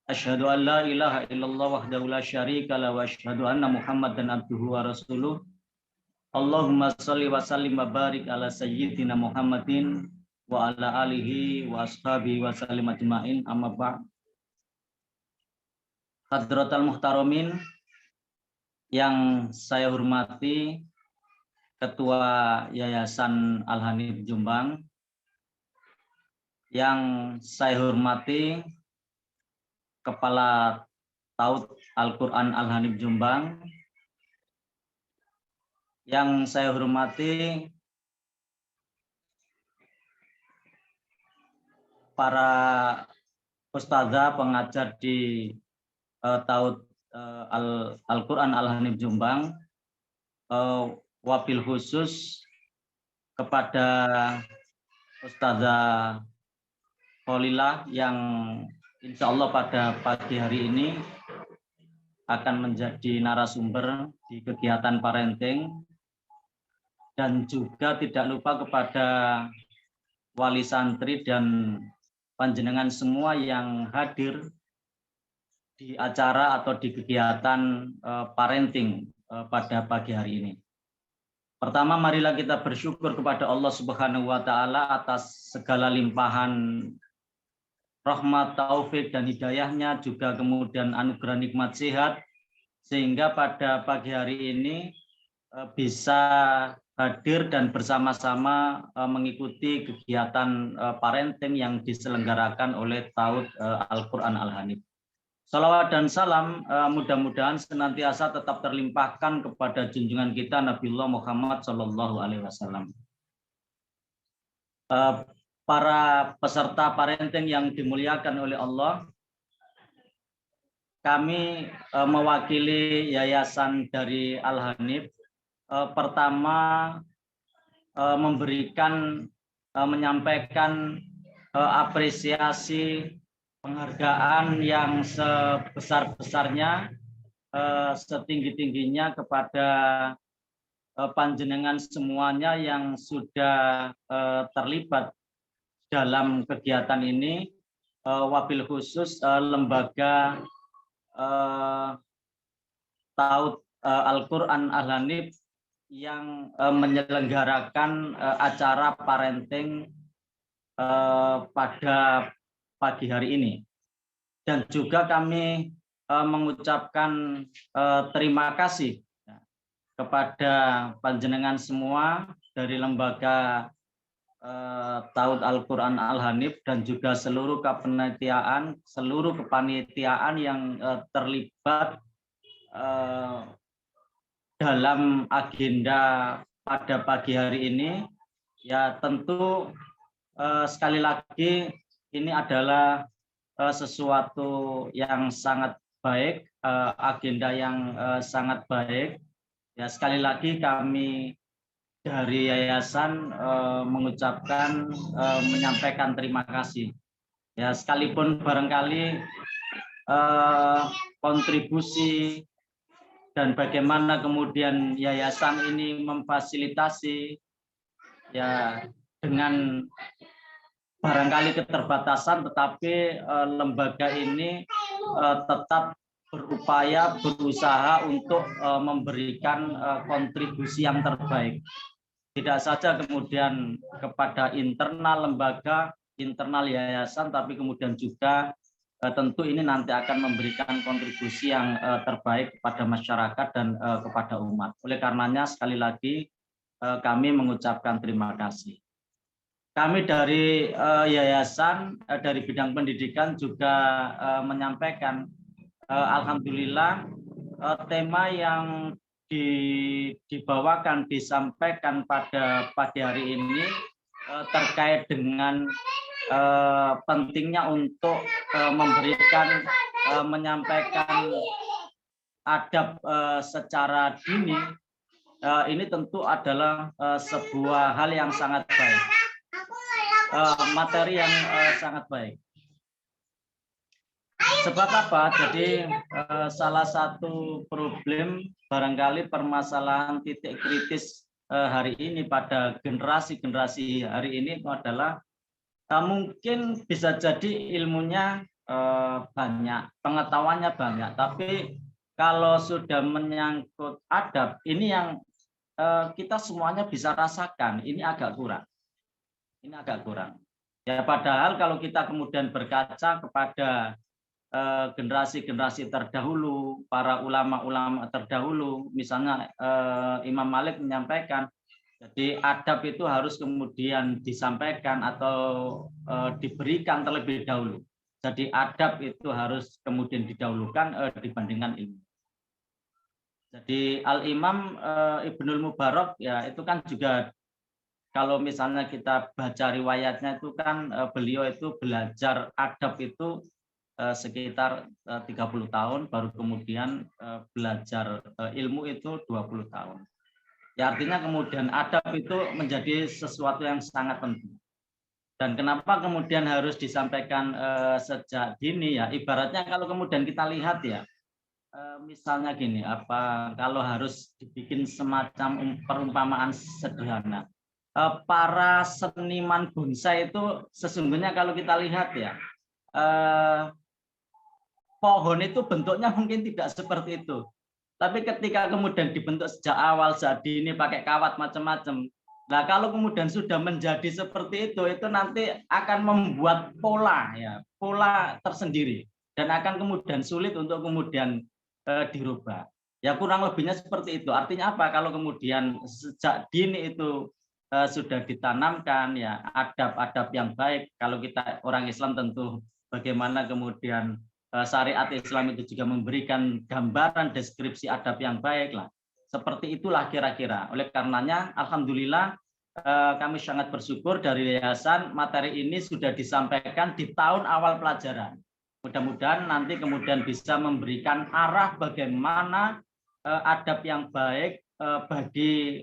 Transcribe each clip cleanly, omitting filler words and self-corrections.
Asyhadu an la ilaha illallah wahdahu la syarika lahu wa asyhadu anna Muhammadan abduhu wa rasuluh. Allahumma shalli wa sallim wa barik ala sayyidina Muhammadin wa ala alihi wa ashabihi wa sallim ajmain, amma ba'd. Hadratal muhtaramin yang saya hormati, Ketua Yayasan Al-Hanif Jombang, yang saya hormati Kepala Taut Al-Quran Al-Hanif Jombang, yang saya hormati para ustadzah pengajar di Taut Al-Quran Al-Hanif Jombang, wabil khusus kepada Ustazah Kholilah yang insya Allah pada pagi hari ini akan menjadi narasumber di kegiatan parenting, dan juga tidak lupa kepada wali santri dan panjenengan semua yang hadir di acara atau di kegiatan parenting pada pagi hari ini. Pertama, marilah kita bersyukur kepada Allah Subhanahu wa Ta'ala atas segala limpahan rahmat, taufik, dan hidayahnya, juga kemudian anugerah nikmat sehat, sehingga pada pagi hari ini bisa hadir dan bersama-sama mengikuti kegiatan parenting yang diselenggarakan oleh Taut Al-Quran Al-Hanif. Salawat dan salam mudah-mudahan senantiasa tetap terlimpahkan kepada junjungan kita Nabiullah Muhammad SAW. Para peserta parenting yang dimuliakan oleh Allah, kami mewakili yayasan dari Al-Hanif pertama menyampaikan apresiasi penghargaan yang sebesar-besarnya, setinggi-tingginya kepada panjenengan semuanya yang sudah terlibat dalam kegiatan ini, wabil khusus lembaga Taut Al-Quran Al-Hanif yang menyelenggarakan acara parenting pada pagi hari ini. Dan juga kami mengucapkan terima kasih kepada panjenengan semua dari lembaga Taut Al-Quran Al-Hanif dan juga seluruh kepanitiaan yang terlibat dalam agenda pada pagi hari ini. Ya, tentu sekali lagi ini adalah sesuatu yang sangat baik, agenda yang sangat baik. Ya, sekali lagi kami dari yayasan menyampaikan terima kasih. Ya, sekalipun barangkali kontribusi dan bagaimana kemudian yayasan ini memfasilitasi, ya, dengan barangkali keterbatasan, tetapi lembaga ini tetap berusaha untuk memberikan kontribusi yang terbaik. Tidak saja kemudian kepada internal lembaga, internal yayasan, tapi kemudian juga tentu ini nanti akan memberikan kontribusi yang terbaik kepada masyarakat dan kepada umat. Oleh karenanya sekali lagi kami mengucapkan terima kasih. Kami dari yayasan dari bidang pendidikan juga menyampaikan, alhamdulillah tema yang disampaikan pada pagi hari ini terkait dengan pentingnya untuk menyampaikan adab secara dini. Ini tentu adalah sebuah hal yang sangat baik, materi yang sangat baik. Sebab apa? Jadi salah satu problem barangkali permasalahan titik kritis hari ini pada generasi hari ini itu adalah mungkin bisa jadi ilmunya banyak, pengetahuannya banyak, tapi kalau sudah menyangkut adab, ini yang kita semuanya bisa rasakan, ini agak kurang. Ini agak kurang. Ya padahal kalau kita kemudian berkaca kepada generasi-generasi terdahulu, para ulama-ulama terdahulu, misalnya Imam Malik menyampaikan, jadi adab itu harus kemudian disampaikan atau diberikan terlebih dahulu. Jadi adab itu harus kemudian didahulukan dibandingkan ilmu. Jadi Al-Imam Ibnul Mubarak ya itu kan juga kalau misalnya kita baca riwayatnya itu kan beliau itu belajar adab itu sekitar 30 tahun baru kemudian belajar ilmu itu 20 tahun. Ya artinya kemudian adab itu menjadi sesuatu yang sangat penting. Dan kenapa kemudian harus disampaikan sejak dini ya? Ibaratnya kalau kemudian kita lihat ya, misalnya gini, kalau harus dibikin semacam perumpamaan sederhana, para seniman bonsai itu sesungguhnya kalau kita lihat ya, pohon itu bentuknya mungkin tidak seperti itu, tapi ketika kemudian dibentuk sejak awal, sejak dini pakai kawat macam-macam, nah kalau kemudian sudah menjadi seperti itu nanti akan membuat pola ya, pola tersendiri dan akan kemudian sulit untuk kemudian dirubah. Ya kurang lebihnya seperti itu. Artinya apa? Kalau kemudian sejak dini itu sudah ditanamkan ya adab-adab yang baik. Kalau kita orang Islam tentu bagaimana kemudian syariat Islam itu juga memberikan gambaran deskripsi adab yang baik lah. Seperti itulah kira-kira. Oleh karenanya, alhamdulillah kami sangat bersyukur dari yayasan materi ini sudah disampaikan di tahun awal pelajaran. Mudah-mudahan nanti kemudian bisa memberikan arah bagaimana adab yang baik bagi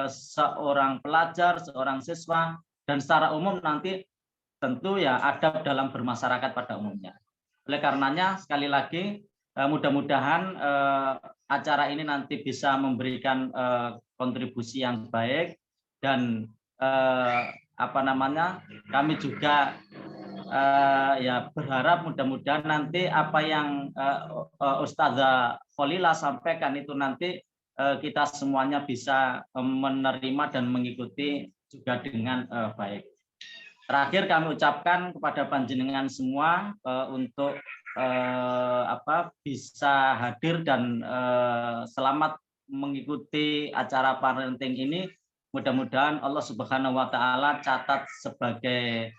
seorang pelajar, seorang siswa, dan secara umum nanti tentu ya adab dalam bermasyarakat pada umumnya. Oleh karenanya sekali lagi mudah-mudahan acara ini nanti bisa memberikan kontribusi yang baik dan kami juga ya berharap mudah-mudahan nanti apa yang Ustazah Kholila sampaikan itu nanti kita semuanya bisa menerima dan mengikuti juga dengan baik. Terakhir kami ucapkan kepada panjenengan semua untuk bisa hadir dan selamat mengikuti acara parenting ini. Mudah-mudahan Allah Subhanahu wa taala catat sebagai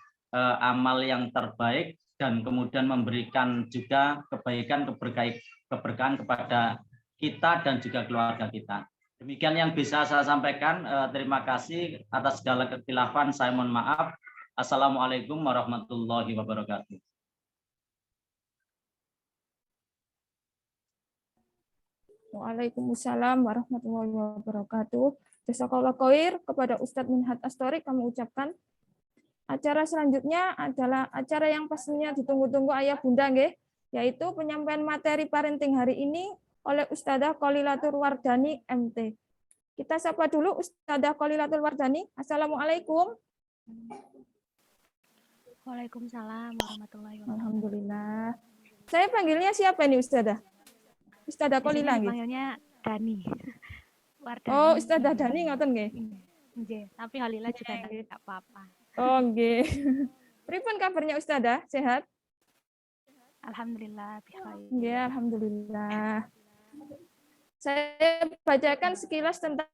amal yang terbaik dan kemudian memberikan juga kebaikan keberkahan kepada kita dan juga keluarga kita. Demikian yang bisa saya sampaikan. Terima kasih atas segala kekhilafan. Saya mohon maaf. Assalamualaikum warahmatullahi wabarakatuh. Waalaikumsalam warahmatullahi wabarakatuh. Jazakallahu khair kepada Ustadz Minhat Astorik kami ucapkan. Acara selanjutnya adalah acara yang pastinya ditunggu-tunggu ayah bunda nggih, yaitu penyampaian materi parenting hari ini oleh Ustadzah Kholilatul Wardani MT. Kita sapa dulu Ustadzah Kholilatul Wardani. Assalamualaikum. Waalaikumsalam warahmatullahi wabarakatuh. Alhamdulillah. Saya panggilnya siapa ini Ustadzah? Ustadzah Kholila nggih. Panggilnya Dani. Wardani. Oh, Ustadzah Dani ngoten nggih. Nggih, tapi Kholila juga enggak apa-apa. Oh, nggih. Pripun kabarnya Ustadzah? Sehat? Alhamdulillah, bikhair. Nggih, alhamdulillah. Saya bacakan sekilas tentang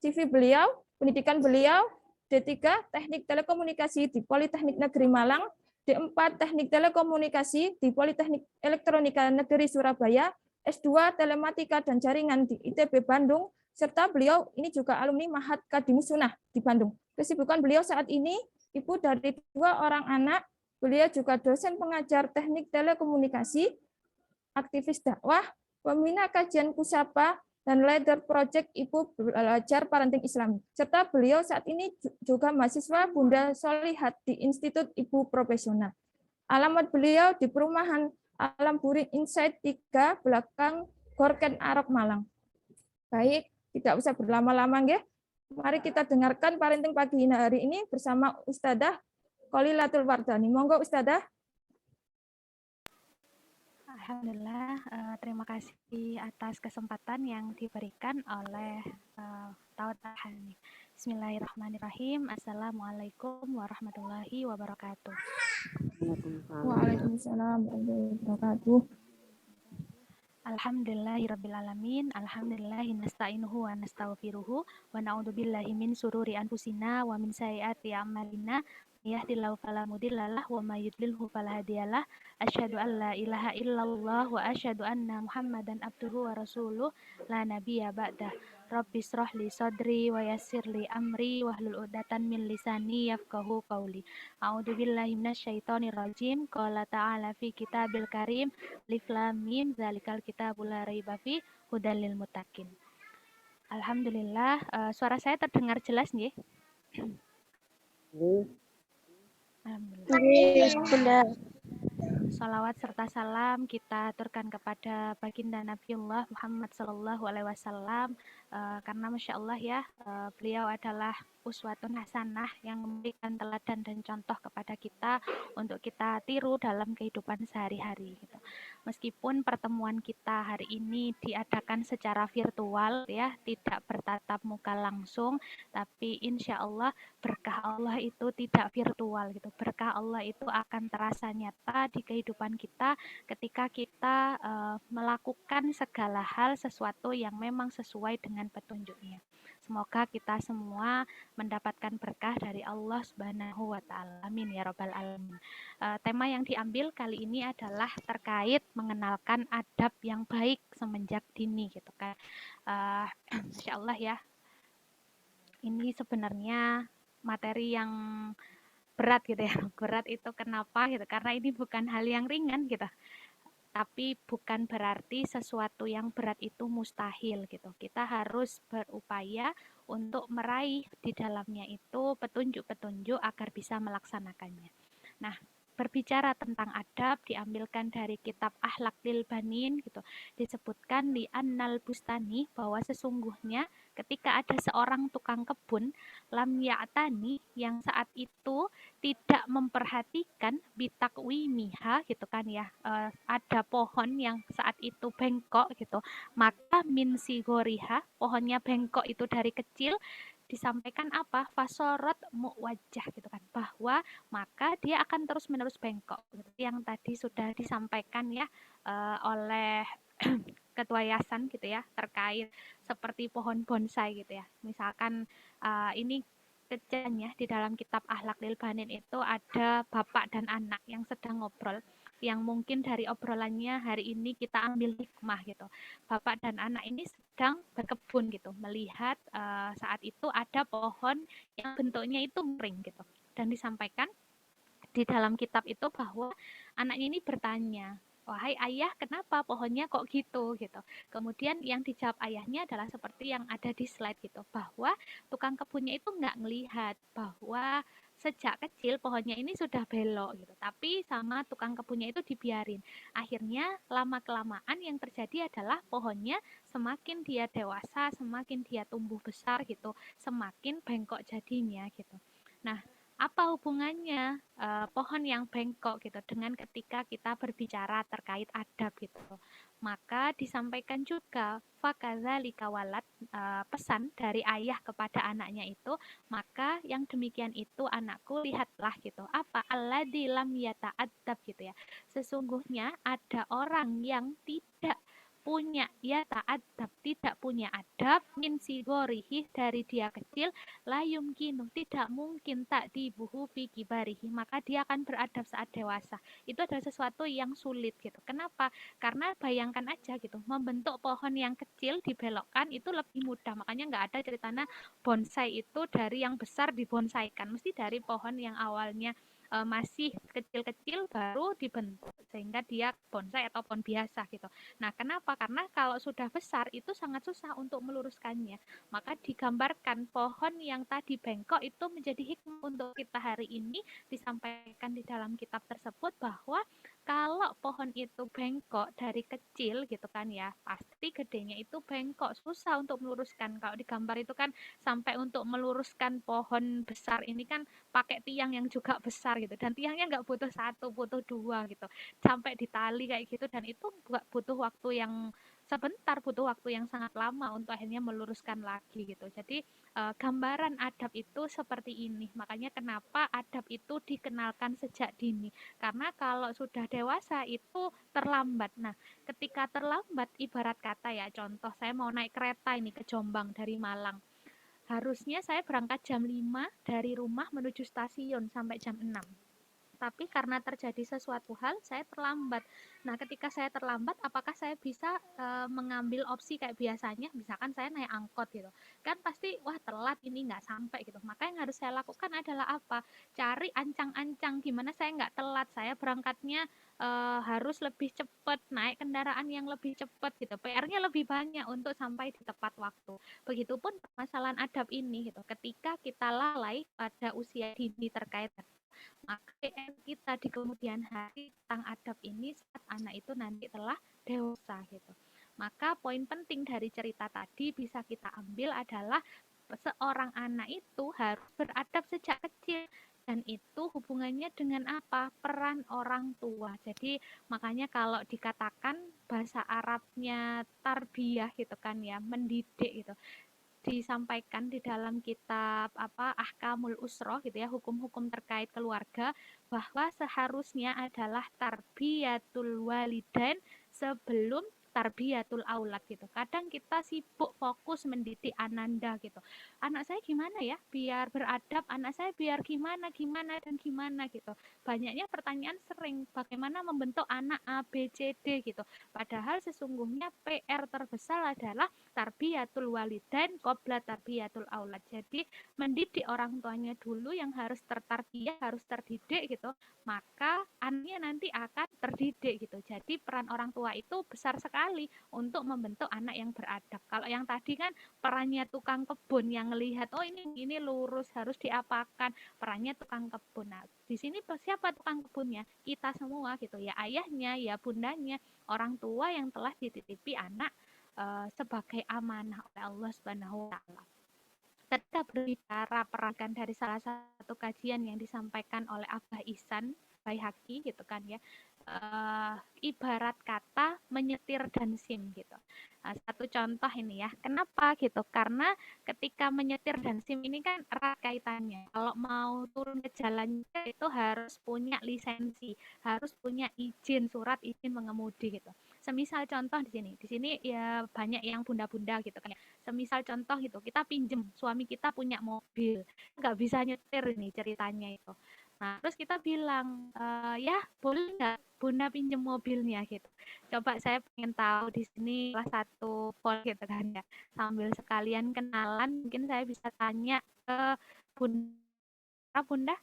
CV beliau, pendidikan beliau, D3 Teknik Telekomunikasi di Politeknik Negeri Malang, D4 Teknik Telekomunikasi di Politeknik Elektronika Negeri Surabaya, S2 Telematika dan Jaringan di ITB Bandung, serta beliau ini juga alumni Mahat Kadimus Sunnah di Bandung. Kesibukan beliau saat ini, ibu dari 2 orang anak, beliau juga dosen pengajar teknik telekomunikasi, aktivis dakwah, pembina kajian Pusapa, dan leader project Ibu Belajar Parenting Islam. Serta beliau saat ini juga mahasiswa Bunda Solihat di Institut Ibu Profesional. Alamat beliau di Perumahan Alam Buri Insight 3, belakang Gorken Arok Malang. Baik, tidak usah berlama-lama nggih. Mari kita dengarkan parenting pagi hari ini bersama Ustadzah Kholilatul Wardani. Monggo Ustadzah. Alhamdulillah, terima kasih atas kesempatan yang diberikan oleh Tauhid Al-Hani. Bismillahirrahmanirrahim. Assalamualaikum warahmatullahi wabarakatuh. Waalaikumsalam warahmatullahi wabarakatuh. Alhamdulillahirrabbilalamin. Alhamdulillahi nasta'inuhu wa nastaghfiruhu wa na'udzubillahi min sururi anfusina wa min sayyiati a'malina. Yahdillahu fala mudhillalah wa may yudlilhu fala hadiyalah. Asyhadu an la ilaha illallah wa asyhadu anna Muhammadan abduhu wa rasuluh la nabiyya ba'dah. Rabbi shrah li sadri wa yassir li amri wahlul 'uqdatam min lisani yafqahu qawli. A'udzubillahi minasyaitonir rajim. Qala ta'ala fi kitabil karim. Alif Lam Mim zalikal kitabul la raiba fi hudal lil muttaqin. Alhamdulillah, suara saya terdengar jelas nggih? Alhamdulillah. Salawat serta salam kita aturkan kepada baginda Nabiullah Muhammad Sallallahu Alaihi Wasallam, karena masya Allah ya, beliau adalah uswatun hasanah yang memberikan teladan dan contoh kepada kita untuk kita tiru dalam kehidupan sehari-hari. Gitu. Meskipun pertemuan kita hari ini diadakan secara virtual ya, tidak bertatap muka langsung, tapi insya Allah berkah Allah itu tidak virtual gitu. Berkah Allah itu akan terasa nyata di kehidupan kita ketika kita melakukan segala hal sesuatu yang memang sesuai dengan petunjuknya. Semoga kita semua mendapatkan berkah dari Allah Subhanahu wa taala. Amin ya rabbal alamin. Tema yang diambil kali ini adalah terkait mengenalkan adab yang baik semenjak dini gitu kan. Masya Allah ya. Ini sebenarnya materi yang berat gitu ya. Berat itu kenapa gitu? Karena ini bukan hal yang ringan gitu. Tapi bukan berarti sesuatu yang berat itu mustahil gitu. Kita harus berupaya untuk meraih di dalamnya itu petunjuk-petunjuk agar bisa melaksanakannya. Nah, berbicara tentang adab diambilkan dari kitab Akhlak lil Banin gitu. Disebutkan di Annal Bustani bahwa sesungguhnya ketika ada seorang tukang kebun lam ya'tani yang saat itu tidak memperhatikan bitakwimiha gitu kan ya, ada pohon yang saat itu bengkok gitu, maka min sigoriha, pohonnya bengkok itu dari kecil, disampaikan apa? Fasorot muwajjah gitu kan, bahwa maka dia akan terus menerus bengkok gitu. Yang tadi sudah disampaikan ya oleh ketua yayasan gitu ya, terkait seperti pohon bonsai gitu ya. Misalkan ini kejadiannya di dalam kitab Akhlak lil Banin itu ada bapak dan anak yang sedang ngobrol, yang mungkin dari obrolannya hari ini kita ambil hikmah gitu. Bapak dan anak ini sedang berkebun gitu, melihat saat itu ada pohon yang bentuknya itu miring gitu, dan disampaikan di dalam kitab itu bahwa anaknya ini bertanya, wahai ayah, kenapa pohonnya kok gitu gitu. Kemudian yang dijawab ayahnya adalah seperti yang ada di slide gitu, bahwa tukang kebunnya itu nggak ngelihat bahwa sejak kecil pohonnya ini sudah belok gitu, tapi sama tukang kebunnya itu dibiarin. Akhirnya lama-kelamaan yang terjadi adalah pohonnya semakin dia dewasa, semakin dia tumbuh besar gitu, semakin bengkok jadinya gitu. Nah, apa hubungannya pohon yang bengkok gitu dengan ketika kita berbicara terkait adab gitu? Maka disampaikan juga fakadzalika walad, pesan dari ayah kepada anaknya itu, maka yang demikian itu anakku lihatlah gitu. Apa? Alladzi lam yata'addab gitu ya. Sesungguhnya ada orang yang tidak punya ya ta'addab, tidak punya adab min sigorihi, dari dia kecil, layum kinu, tidak mungkin tak dibuhu fi kibarihi, maka dia akan beradab saat dewasa. Itu adalah sesuatu yang sulit gitu. Kenapa? Karena bayangkan aja gitu, membentuk pohon yang kecil dibelokkan itu lebih mudah. Makanya nggak ada ceritanya bonsai itu dari yang besar dibonsaikan, mesti dari pohon yang awalnya masih kecil-kecil baru dibentuk sehingga dia bonsai atau pohon biasa gitu. Nah, kenapa? Karena kalau sudah besar itu sangat susah untuk meluruskannya. Maka digambarkan pohon yang tadi bengkok itu menjadi hikmah untuk kita hari ini, disampaikan di dalam kitab tersebut bahwa kalau pohon pohon itu bengkok dari kecil gitu kan ya, pasti gedenya itu bengkok, susah untuk meluruskan. Kalau di gambar itu kan sampai untuk meluruskan pohon besar ini kan pakai tiang yang juga besar gitu, dan tiangnya nggak butuh satu, butuh dua gitu, sampai ditali kayak gitu, dan itu butuh waktu yang sebentar, butuh waktu yang sangat lama untuk akhirnya meluruskan lagi gitu. Jadi gambaran adab itu seperti ini. Makanya kenapa adab itu dikenalkan sejak dini. Karena kalau sudah dewasa itu terlambat. Nah, ketika terlambat ibarat kata ya, contoh saya mau naik kereta ini ke Jombang dari Malang. Harusnya saya berangkat jam 5 dari rumah menuju stasiun sampai jam 6. Tapi karena terjadi sesuatu hal, saya terlambat. Nah, ketika saya terlambat, apakah saya bisa mengambil opsi kayak biasanya? Misalkan saya naik angkot gitu. Kan pasti, wah telat ini nggak sampai gitu. Maka yang harus saya lakukan adalah apa? Cari ancang-ancang gimana saya nggak telat. Saya berangkatnya harus lebih cepat, naik kendaraan yang lebih cepat gitu. PR-nya lebih banyak untuk sampai di tepat waktu. Begitupun permasalahan adab ini gitu. Ketika kita lalai pada usia dini terkait, maka PR kita di kemudian hari tentang adab ini saat anak itu nanti telah dewasa gitu. Maka poin penting dari cerita tadi bisa kita ambil adalah seorang anak itu harus beradab sejak kecil, dan itu hubungannya dengan apa? Peran orang tua. Jadi makanya kalau dikatakan bahasa Arabnya tarbiyah gitu kan ya, mendidik gitu, disampaikan di dalam kitab Ahkamul Usroh gitu ya, hukum-hukum terkait keluarga, bahwa seharusnya adalah tarbiyatul walidain sebelum tarbiyatul aulad gitu. Kadang kita sibuk fokus mendidik ananda gitu. Anak saya gimana ya biar beradab, anak saya biar gimana dan gimana gitu. Banyaknya pertanyaan sering, bagaimana membentuk anak A, B, C, D gitu. Padahal sesungguhnya PR terbesar adalah tarbiyatul walidain qabla tarbiyatul aulad. Jadi mendidik orang tuanya dulu yang harus tertarbiyah, harus terdidik gitu, maka anaknya nanti akan terdidik gitu. Jadi peran orang tua itu besar sekali untuk membentuk anak yang beradab. Kalau yang tadi kan perannya tukang kebun yang melihat, oh ini lurus harus diapakan, perannya tukang kebun. Nah, di sini siapa tukang kebunnya? Kita semua gitu ya, ayahnya, ya bundanya, orang tua yang telah dititipi anak sebagai amanah oleh Allah Subhanahu wa taala. Ketika berbicara peran dari salah satu kajian yang disampaikan oleh Abah Ihsan Baihaqi gitu kan ya, ibarat kata menyetir dan SIM gitu. Nah, satu contoh ini ya, kenapa gitu? Karena ketika menyetir dan SIM ini kan erat kaitannya. Kalau mau turun ke jalan itu harus punya lisensi, harus punya izin, surat izin mengemudi gitu. Semisal contoh di sini ya banyak yang bunda-bunda gitu kan ya. Semisal contoh gitu, kita pinjem, suami kita punya mobil, nggak bisa nyetir ini ceritanya itu. Nah, terus kita bilang, ya boleh nggak bunda pinjem mobilnya gitu. Coba saya pengen tahu di sini salah satu poll gitu kan ya. Sambil sekalian kenalan, mungkin saya bisa tanya ke bunda.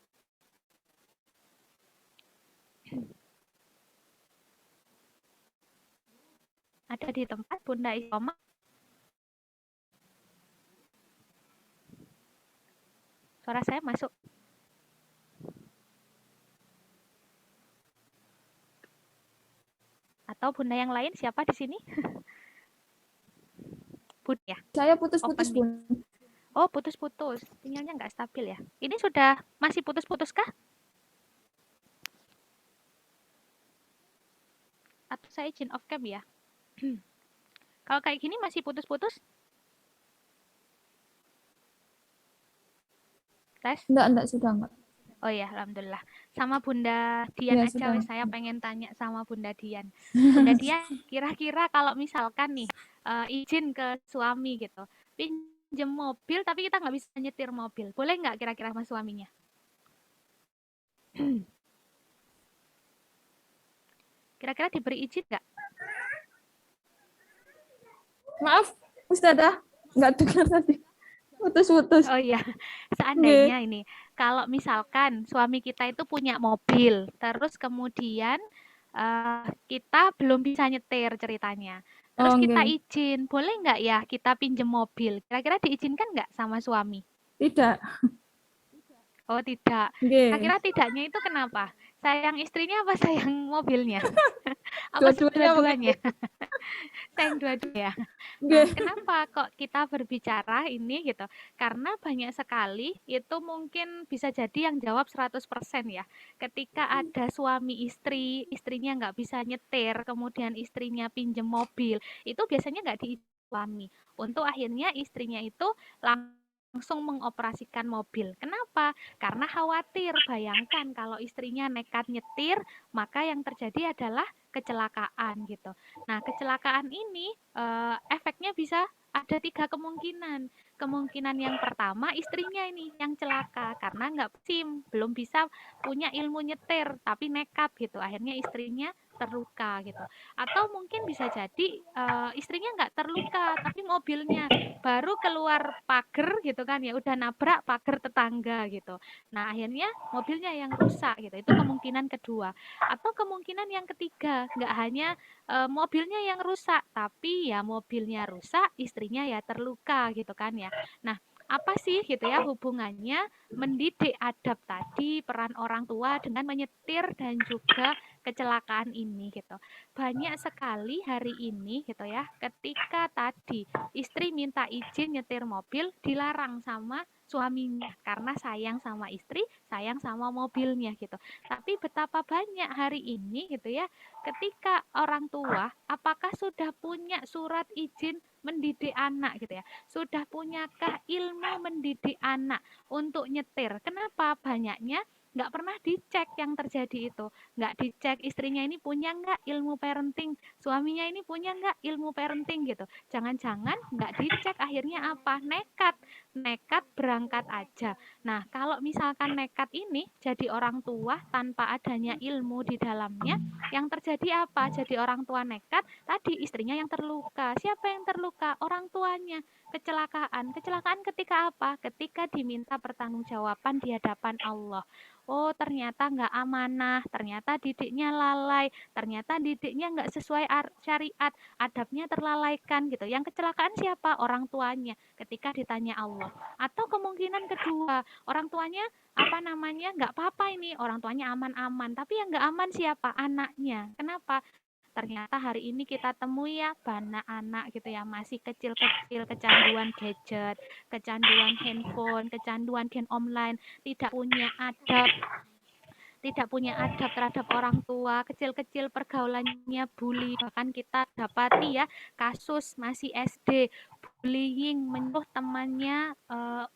Ada di tempat Bunda Isyoma? Suara saya masuk? Atau bunda yang lain siapa di sini? Bun ya? Saya putus-putus, Open mic. Bun. Oh, putus-putus. Sinyalnya nggak stabil ya. Ini sudah masih putus-putus kah? Atau saya izin off cam ya? Kalau kayak gini masih putus-putus? Tes? Enggak, sudah enggak. Oh ya, alhamdulillah. Sama Bunda Dian Ya, aja, sudah. saya pengen tanya sama Bunda Dian. Bunda Dian, kira-kira kalau misalkan nih izin ke suami gitu, pinjem mobil tapi kita nggak bisa nyetir mobil, boleh nggak kira-kira sama suaminya? Kira-kira diberi izin nggak? Maaf, Ustazah, nggak dengar tadi. Putus-putus. Oh iya, seandainya ini, kalau misalkan suami kita itu punya mobil, terus kemudian kita belum bisa nyetir ceritanya, terus kita izin, boleh nggak ya kita pinjem mobil? Kira-kira diizinkan nggak sama suami? Tidak. Oh tidak. Kira-kira tidaknya itu kenapa? Sayang istrinya apa sayang mobilnya? Apa dua-duanya? Sayang dua-dua ya. Nah, kenapa kok kita berbicara ini gitu? Karena banyak sekali itu mungkin bisa jadi yang jawab 100% ya. Ketika ada suami istri, istrinya nggak bisa nyetir, kemudian istrinya pinjem mobil, itu biasanya nggak diislami. Untuk akhirnya istrinya itu langsung mengoperasikan mobil. Kenapa? Karena khawatir. Bayangkan kalau istrinya nekat nyetir, maka yang terjadi adalah kecelakaan gitu. Nah, kecelakaan ini efeknya bisa ada 3 kemungkinan. Kemungkinan yang pertama istrinya ini yang celaka karena nggak SIM, belum bisa punya ilmu nyetir, tapi nekat gitu. Akhirnya istrinya terluka gitu. Atau mungkin bisa jadi istrinya nggak terluka, tapi mobilnya baru keluar pagar gitu kan ya, udah nabrak pagar tetangga gitu. Nah, akhirnya mobilnya yang rusak gitu. Itu kemungkinan kedua. Atau kemungkinan yang ketiga, nggak hanya mobilnya yang rusak, tapi ya mobilnya rusak, istrinya ya terluka gitu kan ya. Nah, apa sih gitu ya hubungannya mendidik adab tadi, peran orang tua dengan menyetir dan juga kecelakaan ini gitu. Banyak sekali hari ini gitu ya, ketika tadi istri minta izin nyetir mobil dilarang sama suaminya karena sayang sama istri, sayang sama mobilnya gitu. Tapi betapa banyak hari ini gitu ya, ketika orang tua apakah sudah punya surat izin mendidik anak gitu ya, sudah punyakah ilmu mendidik anak untuk nyetir. Kenapa banyaknya nggak pernah dicek yang terjadi itu, nggak dicek istrinya ini punya nggak ilmu parenting, suaminya ini punya nggak ilmu parenting gitu. Jangan-jangan nggak dicek, akhirnya apa, nekat berangkat aja. Nah, kalau misalkan nekat ini jadi orang tua tanpa adanya ilmu di dalamnya, yang terjadi apa? Jadi orang tua nekat, tadi istrinya yang terluka. Siapa yang terluka? Orang tuanya. Kecelakaan. Kecelakaan ketika apa? Ketika diminta pertanggungjawaban di hadapan Allah. Oh, ternyata nggak amanah, ternyata didiknya lalai, ternyata didiknya nggak sesuai syariat, adabnya terlalaikan gitu. Yang kecelakaan siapa? Orang tuanya ketika ditanya Allah. Atau kemungkinan kedua, orang tuanya nggak apa-apa ini, orang tuanya aman-aman, tapi yang nggak aman siapa? Anaknya. Kenapa? Ternyata hari ini kita temui ya banyak anak gitu ya, masih kecil-kecil kecanduan gadget, kecanduan handphone, kecanduan game online, tidak punya adab terhadap orang tua, kecil-kecil pergaulannya bully, bahkan kita dapati ya kasus masih SD bullying, menyuruh temannya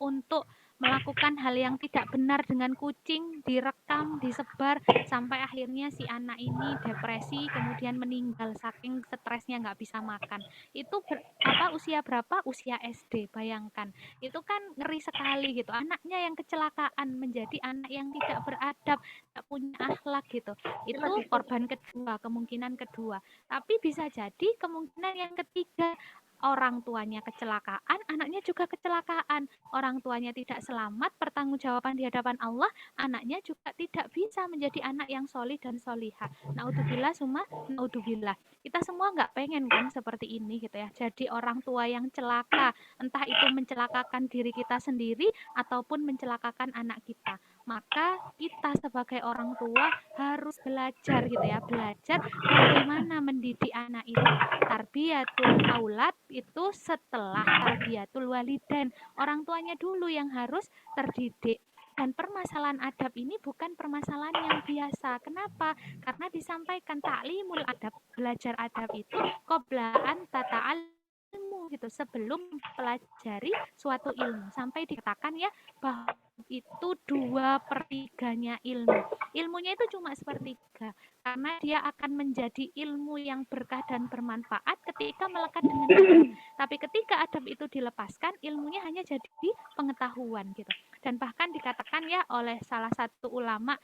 untuk melakukan hal yang tidak benar dengan kucing, direkam, disebar, sampai akhirnya si anak ini depresi, kemudian meninggal saking stresnya nggak bisa makan. Itu usia berapa? Usia SD, bayangkan. Itu kan ngeri sekali gitu. Anaknya yang kecelakaan menjadi anak yang tidak beradab, tidak punya akhlak gitu. Itu korban kedua, kemungkinan kedua. Tapi bisa jadi kemungkinan yang ketiga, orang tuanya kecelakaan, anaknya juga kecelakaan. Orang tuanya tidak selamat, pertanggungjawaban di hadapan Allah, anaknya juga tidak bisa menjadi anak yang solih dan solihah. Naudzubillah summa naudzubillah. Kita semua nggak pengen kan seperti ini gitu ya. Jadi orang tua yang celaka, entah itu mencelakakan diri kita sendiri ataupun mencelakakan anak kita. Maka kita sebagai orang tua harus belajar gitu ya, belajar bagaimana mendidik anak itu. Tarbiyatul aulad itu setelah tarbiyatul walidain. Orang tuanya dulu yang harus terdidik. Dan permasalahan adab ini bukan permasalahan yang biasa. Kenapa? Karena disampaikan taklimul adab, belajar adab itu qoblaan tata'al ilmu gitu, sebelum pelajari suatu ilmu. Sampai dikatakan ya bahwa itu 2/3-nya ilmu. Ilmunya itu cuma sepertiga, karena dia akan menjadi ilmu yang berkah dan bermanfaat ketika melekat dengan adab. Tapi ketika adab itu dilepaskan, ilmunya hanya jadi pengetahuan gitu. Dan bahkan dikatakan ya oleh salah satu ulama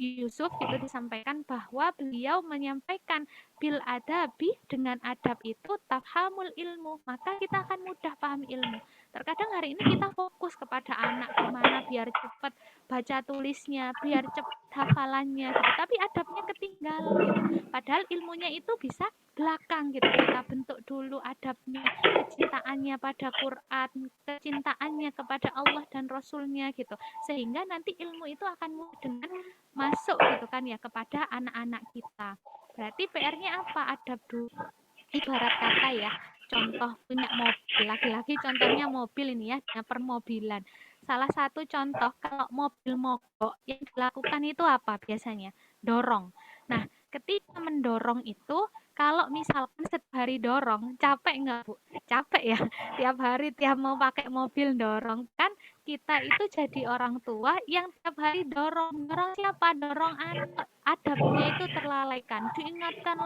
Yusuf itu disampaikan bahwa beliau menyampaikan bil adabi, dengan adab itu tafhamul ilmu, maka kita akan mudah paham ilmu. Terkadang hari ini kita fokus kepada anak gimana biar cepat baca tulisnya, biar cepat hafalannya gitu. Tapi adabnya ketinggalan gitu. Padahal ilmunya itu bisa belakang gitu. Kita bentuk dulu adabnya, kecintaannya pada Quran, kecintaannya kepada Allah dan Rasulnya gitu. Sehingga nanti ilmu itu akan mudah dengan masuk gitu kan ya kepada anak-anak kita. Berarti PR-nya apa? Adab dulu. Ibarat kata ya, contoh punya mobil, lagi-lagi contohnya mobil ini ya, permobilan. Salah satu contoh kalau mobil mogok yang dilakukan itu apa biasanya? Dorong. Nah, ketika mendorong itu, kalau misalkan setiap hari dorong, capek nggak Bu? Capek ya, tiap hari tiap mau pakai mobil dorong. Kan kita itu jadi orang tua yang tiap hari dorong. Dorong siapa? Dorong anak. Adabnya itu terlalaikan, diingatkan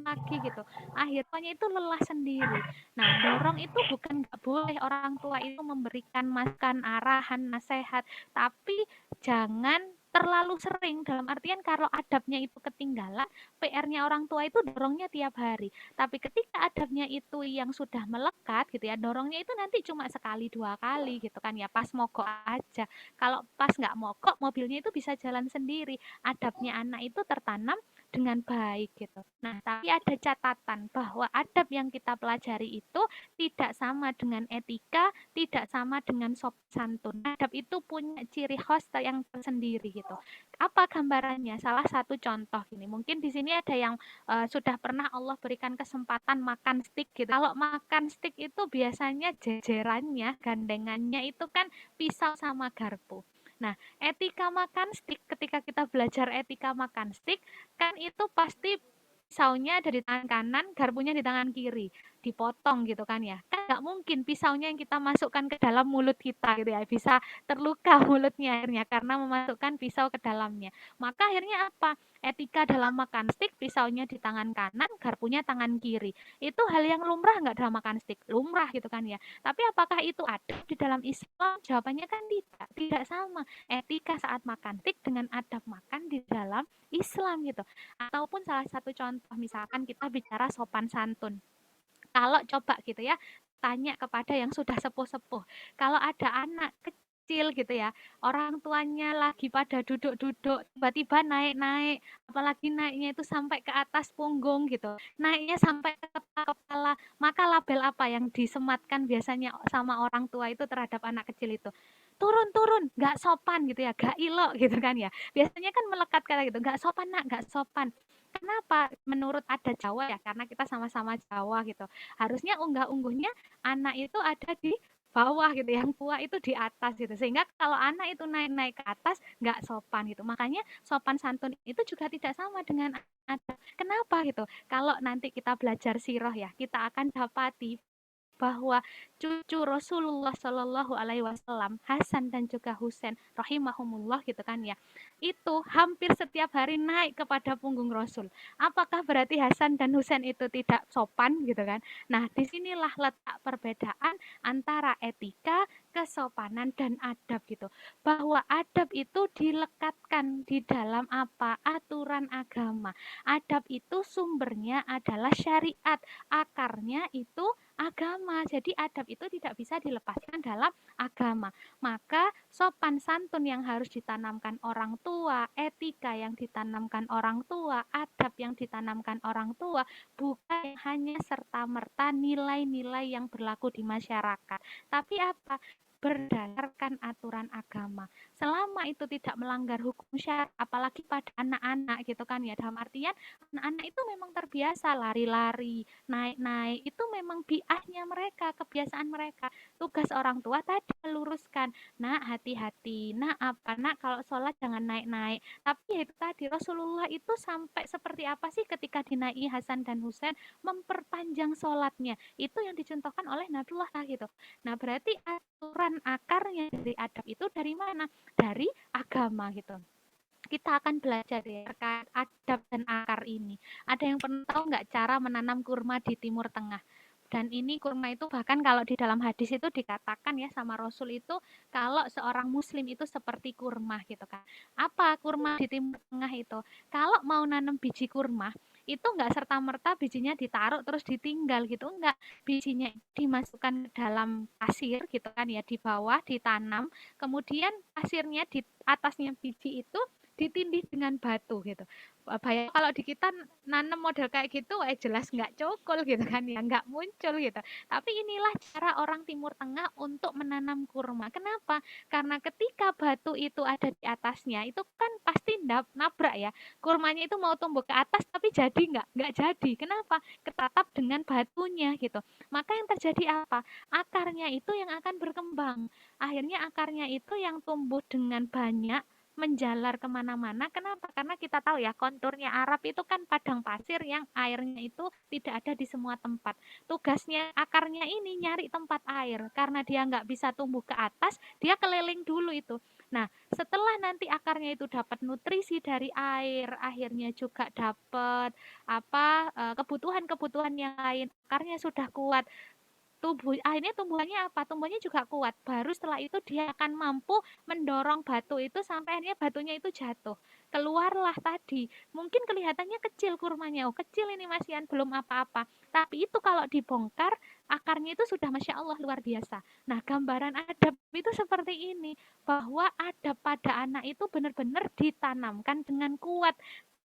lagi gitu. Akhirnya itu lelah sendiri. Nah, dorong itu bukan nggak boleh orang tua itu memberikan masukan, arahan, nasihat, tapi jangan terlalu sering, dalam artian kalau adabnya itu ketinggalan, PR-nya orang tua itu dorongnya tiap hari. Tapi ketika adabnya itu yang sudah melekat gitu ya, dorongnya itu nanti cuma sekali 2 kali gitu kan ya, pas mogok aja. Kalau pas nggak mogok, mobilnya itu bisa jalan sendiri. Adabnya anak itu tertanam dengan baik gitu. Nah, tapi ada catatan bahwa adab yang kita pelajari itu tidak sama dengan etika, tidak sama dengan sopan santun. Adab itu punya ciri khas yang tersendiri gitu. Apa gambarannya? Salah satu contoh ini. Mungkin di sini ada yang sudah pernah Allah berikan kesempatan makan stik gitu. Kalau makan stik itu biasanya jejerannya, gandengannya itu kan pisau sama garpu. Nah, etika makan stik, ketika kita belajar etika makan stik, kan itu pasti pisaunya ada di tangan kanan, garpunya di tangan kiri, dipotong gitu kan ya. Kan nggak mungkin pisaunya yang kita masukkan ke dalam mulut kita gitu ya, bisa terluka mulutnya akhirnya karena memasukkan pisau ke dalamnya. Maka akhirnya apa? Etika dalam makan stik, pisaunya di tangan kanan, garpunya tangan kiri. Itu hal yang lumrah nggak dalam makan stik? Lumrah gitu kan ya. Tapi apakah itu ada di dalam Islam? Jawabannya kan tidak, tidak sama. Etika saat makan stik dengan adab makan di dalam Islam gitu. Ataupun salah satu contoh misalkan kita bicara sopan santun. Kalau coba gitu ya, tanya kepada yang sudah sepuh-sepuh. Kalau ada anak kecil gitu ya, orang tuanya lagi pada duduk-duduk, tiba-tiba naik-naik, apalagi naiknya itu sampai ke atas punggung gitu, naiknya sampai ke kepala, maka label apa yang disematkan biasanya sama orang tua itu terhadap anak kecil itu? Turun-turun, nggak sopan gitu ya, gak ilok gitu kan ya. Biasanya kan melekat kata gitu, nggak sopan nak, nggak sopan. Kenapa? Menurut adat Jawa ya, karena kita sama-sama Jawa gitu. Harusnya unggah-ungguhnya anak itu ada di bawah gitu, yang tua itu di atas gitu. Sehingga kalau anak itu naik-naik ke atas nggak sopan gitu. Makanya sopan santun itu juga tidak sama dengan adat. Kenapa gitu? Kalau nanti kita belajar sirah ya, kita akan dapati bahwa cucu Rasulullah Shallallahu Alaihi Wasallam Hasan dan juga Husain rahimahumullah gitu kan ya, itu hampir setiap hari naik kepada punggung Rasul. Apakah berarti Hasan dan Husain itu tidak sopan gitu kan? Nah, disinilah letak perbedaan antara etika, kesopanan dan adab gitu. Bahwa adab itu dilekatkan di dalam apa? Aturan agama. Adab itu sumbernya adalah syariat, akarnya itu agama. Jadi adab itu tidak bisa dilepaskan dalam agama. Maka sopan santun yang harus ditanamkan orang tua, etika yang ditanamkan orang tua, adab yang ditanamkan orang tua, bukan hanya serta-merta nilai-nilai yang berlaku di masyarakat. Tapi apa? Berdasarkan aturan agama. Selama itu tidak melanggar hukum syariat, apalagi pada anak-anak gitu kan ya. Dalam artian anak-anak itu memang terbiasa lari-lari, naik-naik, itu memang biahnya mereka, kebiasaan mereka. Tugas orang tua tadi meluruskan, nak hati-hati, nak apa, nak kalau sholat jangan naik-naik. Tapi ya itu tadi, Rasulullah itu sampai seperti apa sih ketika dinaiki Hasan dan Husain, memperpanjang sholatnya. Itu yang dicontohkan oleh Nabiullah gitu. Nah, berarti aturan akarnya dari adab itu dari mana? Dari agama gitu. Kita akan belajar ya terkait adab dan akar ini. Ada yang pernah tahu nggak cara menanam kurma di Timur Tengah? Dan ini kurma itu bahkan kalau di dalam hadis itu dikatakan ya sama Rasul itu kalau seorang muslim itu seperti kurma gitu kan. Apa kurma di Timur Tengah itu? Kalau mau nanam biji kurma itu enggak serta-merta bijinya ditaruh terus ditinggal gitu, enggak. Bijinya dimasukkan ke dalam pasir gitu kan ya, di bawah ditanam, kemudian pasirnya di atasnya biji itu ditindih dengan batu gitu. Bayang kalau di kita nanam model kayak gitu, jelas nggak cokol gitu kan ya, nggak muncul gitu. Tapi inilah cara orang Timur Tengah untuk menanam kurma. Kenapa? Karena ketika batu itu ada di atasnya, itu kan pasti nabrak ya. Kurmanya itu mau tumbuh ke atas, tapi jadi nggak? Nggak jadi. Kenapa? Ketatap dengan batunya gitu. Maka yang terjadi apa? Akarnya itu yang akan berkembang. Akhirnya akarnya itu yang tumbuh dengan banyak, menjalar kemana-mana. Kenapa? Karena kita tahu ya konturnya Arab itu kan padang pasir yang airnya itu tidak ada di semua tempat. Tugasnya akarnya ini nyari tempat air. Karena dia nggak bisa tumbuh ke atas, dia keliling dulu itu. Nah, setelah nanti akarnya itu dapat nutrisi dari air, akhirnya juga dapat kebutuhan-kebutuhan yang lain, akarnya sudah kuat, akhirnya tumbuhannya apa? Tumbuhannya juga kuat. Baru setelah itu dia akan mampu mendorong batu itu sampai akhirnya batunya itu jatuh. Keluarlah tadi. Mungkin kelihatannya kecil kurmanya. Oh, kecil ini Mas Yan, belum apa-apa. Tapi itu kalau dibongkar, akarnya itu sudah Masya Allah luar biasa. Nah, gambaran adab itu seperti ini. Bahwa adab pada anak itu benar-benar ditanamkan dengan kuat,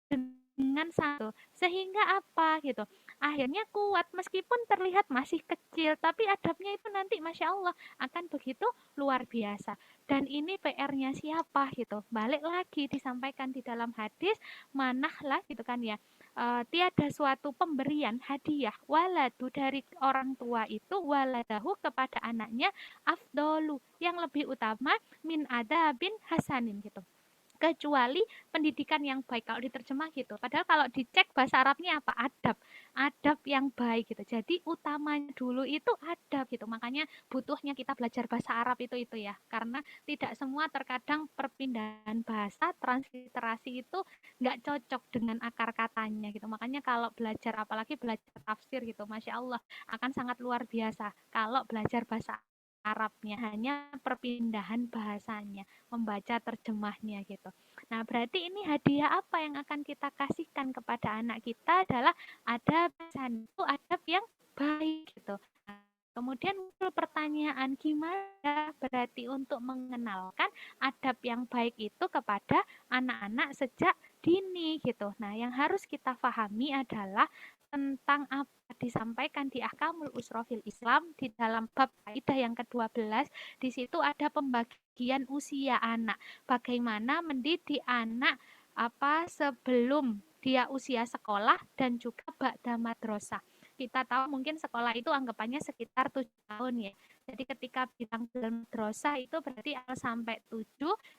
dengan satu. Sehingga apa gitu? Akhirnya kuat meskipun terlihat masih kecil, tapi adabnya itu nanti Masya Allah akan begitu luar biasa. Dan ini PR-nya siapa gitu. Balik lagi disampaikan di dalam hadis, manahlah gitu kan ya. Tiada suatu pemberian hadiah waladu dari orang tua itu waladahu kepada anaknya afdolu yang lebih utama min adabin hasanin gitu, kecuali pendidikan yang baik. Kalau diterjemah gitu, padahal kalau dicek bahasa Arabnya apa, adab yang baik gitu. Jadi utamanya dulu itu adab gitu. Makanya butuhnya kita belajar bahasa Arab itu ya, karena tidak semua, terkadang perpindahan bahasa transliterasi itu nggak cocok dengan akar katanya gitu. Makanya kalau belajar, apalagi belajar tafsir gitu, Masya Allah akan sangat luar biasa kalau belajar bahasa Arabnya, hanya perpindahan bahasanya, membaca terjemahnya gitu. Nah, berarti ini hadiah apa yang akan kita kasihkan kepada anak kita adalah adab itu adab yang baik gitu. Nah, kemudian muncul pertanyaan, gimana berarti untuk mengenalkan adab yang baik itu kepada anak-anak sejak dini gitu. Nah, yang harus kita pahami adalah tentang apa disampaikan di Ahkamul Usrofil Islam di dalam bab kaidah yang ke-12. Di situ ada pembagian usia anak. Bagaimana mendidik anak sebelum dia usia sekolah dan juga ba'da madrasah. Kita tahu mungkin sekolah itu anggapannya sekitar 7 tahun ya. Jadi ketika bilang madrasah itu berarti sampai 7,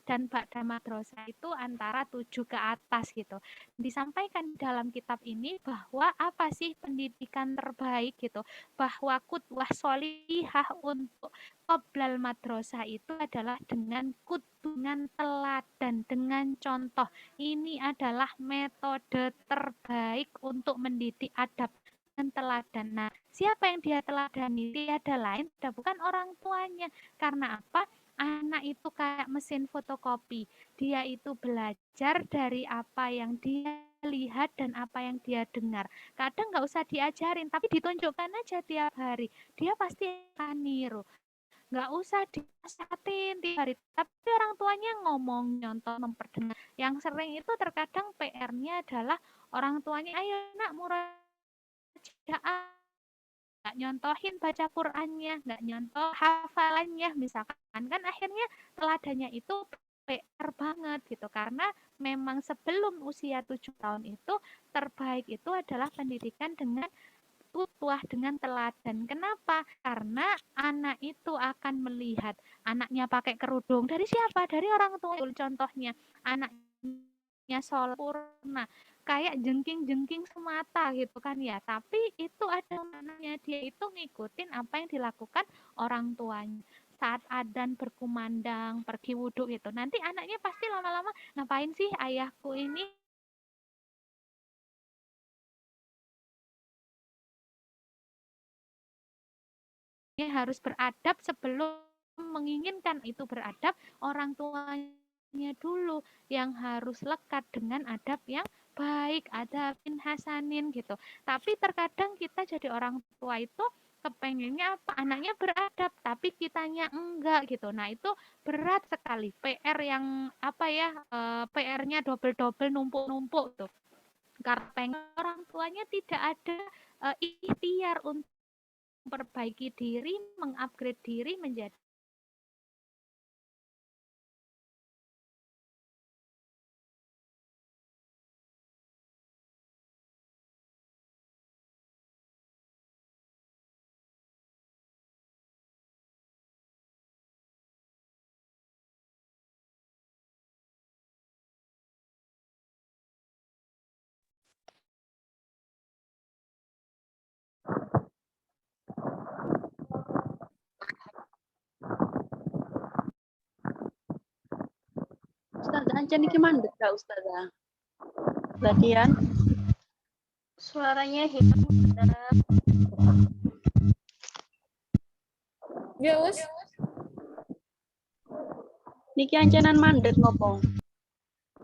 dan ba'da madrasah itu antara 7 ke atas gitu. Disampaikan dalam kitab ini bahwa apa sih pendidikan terbaik gitu, bahwa qudwah sholihah untuk qoblal madrasah itu adalah dengan dengan teladan, dengan contoh. Ini adalah metode terbaik untuk mendidik adab dan teladan. Nah, siapa yang dia teladani? Tiada lain, bukan orang tuanya. Karena apa? Anak itu kayak mesin fotokopi. Dia itu belajar dari apa yang dia lihat dan apa yang dia dengar. Kadang nggak usah diajarin, tapi ditunjukkan aja tiap hari. Dia pasti akan niru. Nggak usah dinasihatin tiap hari, tapi orang tuanya ngomong, nyontoh, memperdengar. Yang sering itu terkadang PR-nya adalah orang tuanya, ayo nak murajaah, nggak nyontohin baca Qur'annya, nggak nyontoh hafalannya misalkan, kan akhirnya teladannya itu PR banget gitu, karena memang sebelum usia 7 tahun itu terbaik itu adalah pendidikan dengan tuah, dengan teladan. Kenapa? Karena anak itu akan melihat anaknya pakai kerudung dari siapa? Dari orang tua. Contohnya anaknya sempurna, kayak jengking-jengking semata gitu kan ya. Tapi itu ada anaknya, dia itu ngikutin apa yang dilakukan orang tuanya. Saat adzan berkumandang, pergi wudhu itu, nanti anaknya pasti lama-lama, ngapain sih ayahku ini harus beradab sebelum menginginkan itu beradab, orang tuanya dulu yang harus lekat dengan adab yang baik, adabin hasanin gitu. Tapi terkadang kita jadi orang tua itu kepengennya apa? Anaknya beradab, tapi kitanya enggak gitu. Nah, itu berat sekali. PR yang apa ya? PR-nya double-double numpuk-numpuk tuh. Karena pengen orang tuanya tidak ada ikhtiar untuk memperbaiki diri, mengupgrade diri menjadi Ustazah Ancan iki mandek gak Ustazah? Latihan. Suaranya hilang Ustazah. Ya wis. Niki ancanan mandek ngopo?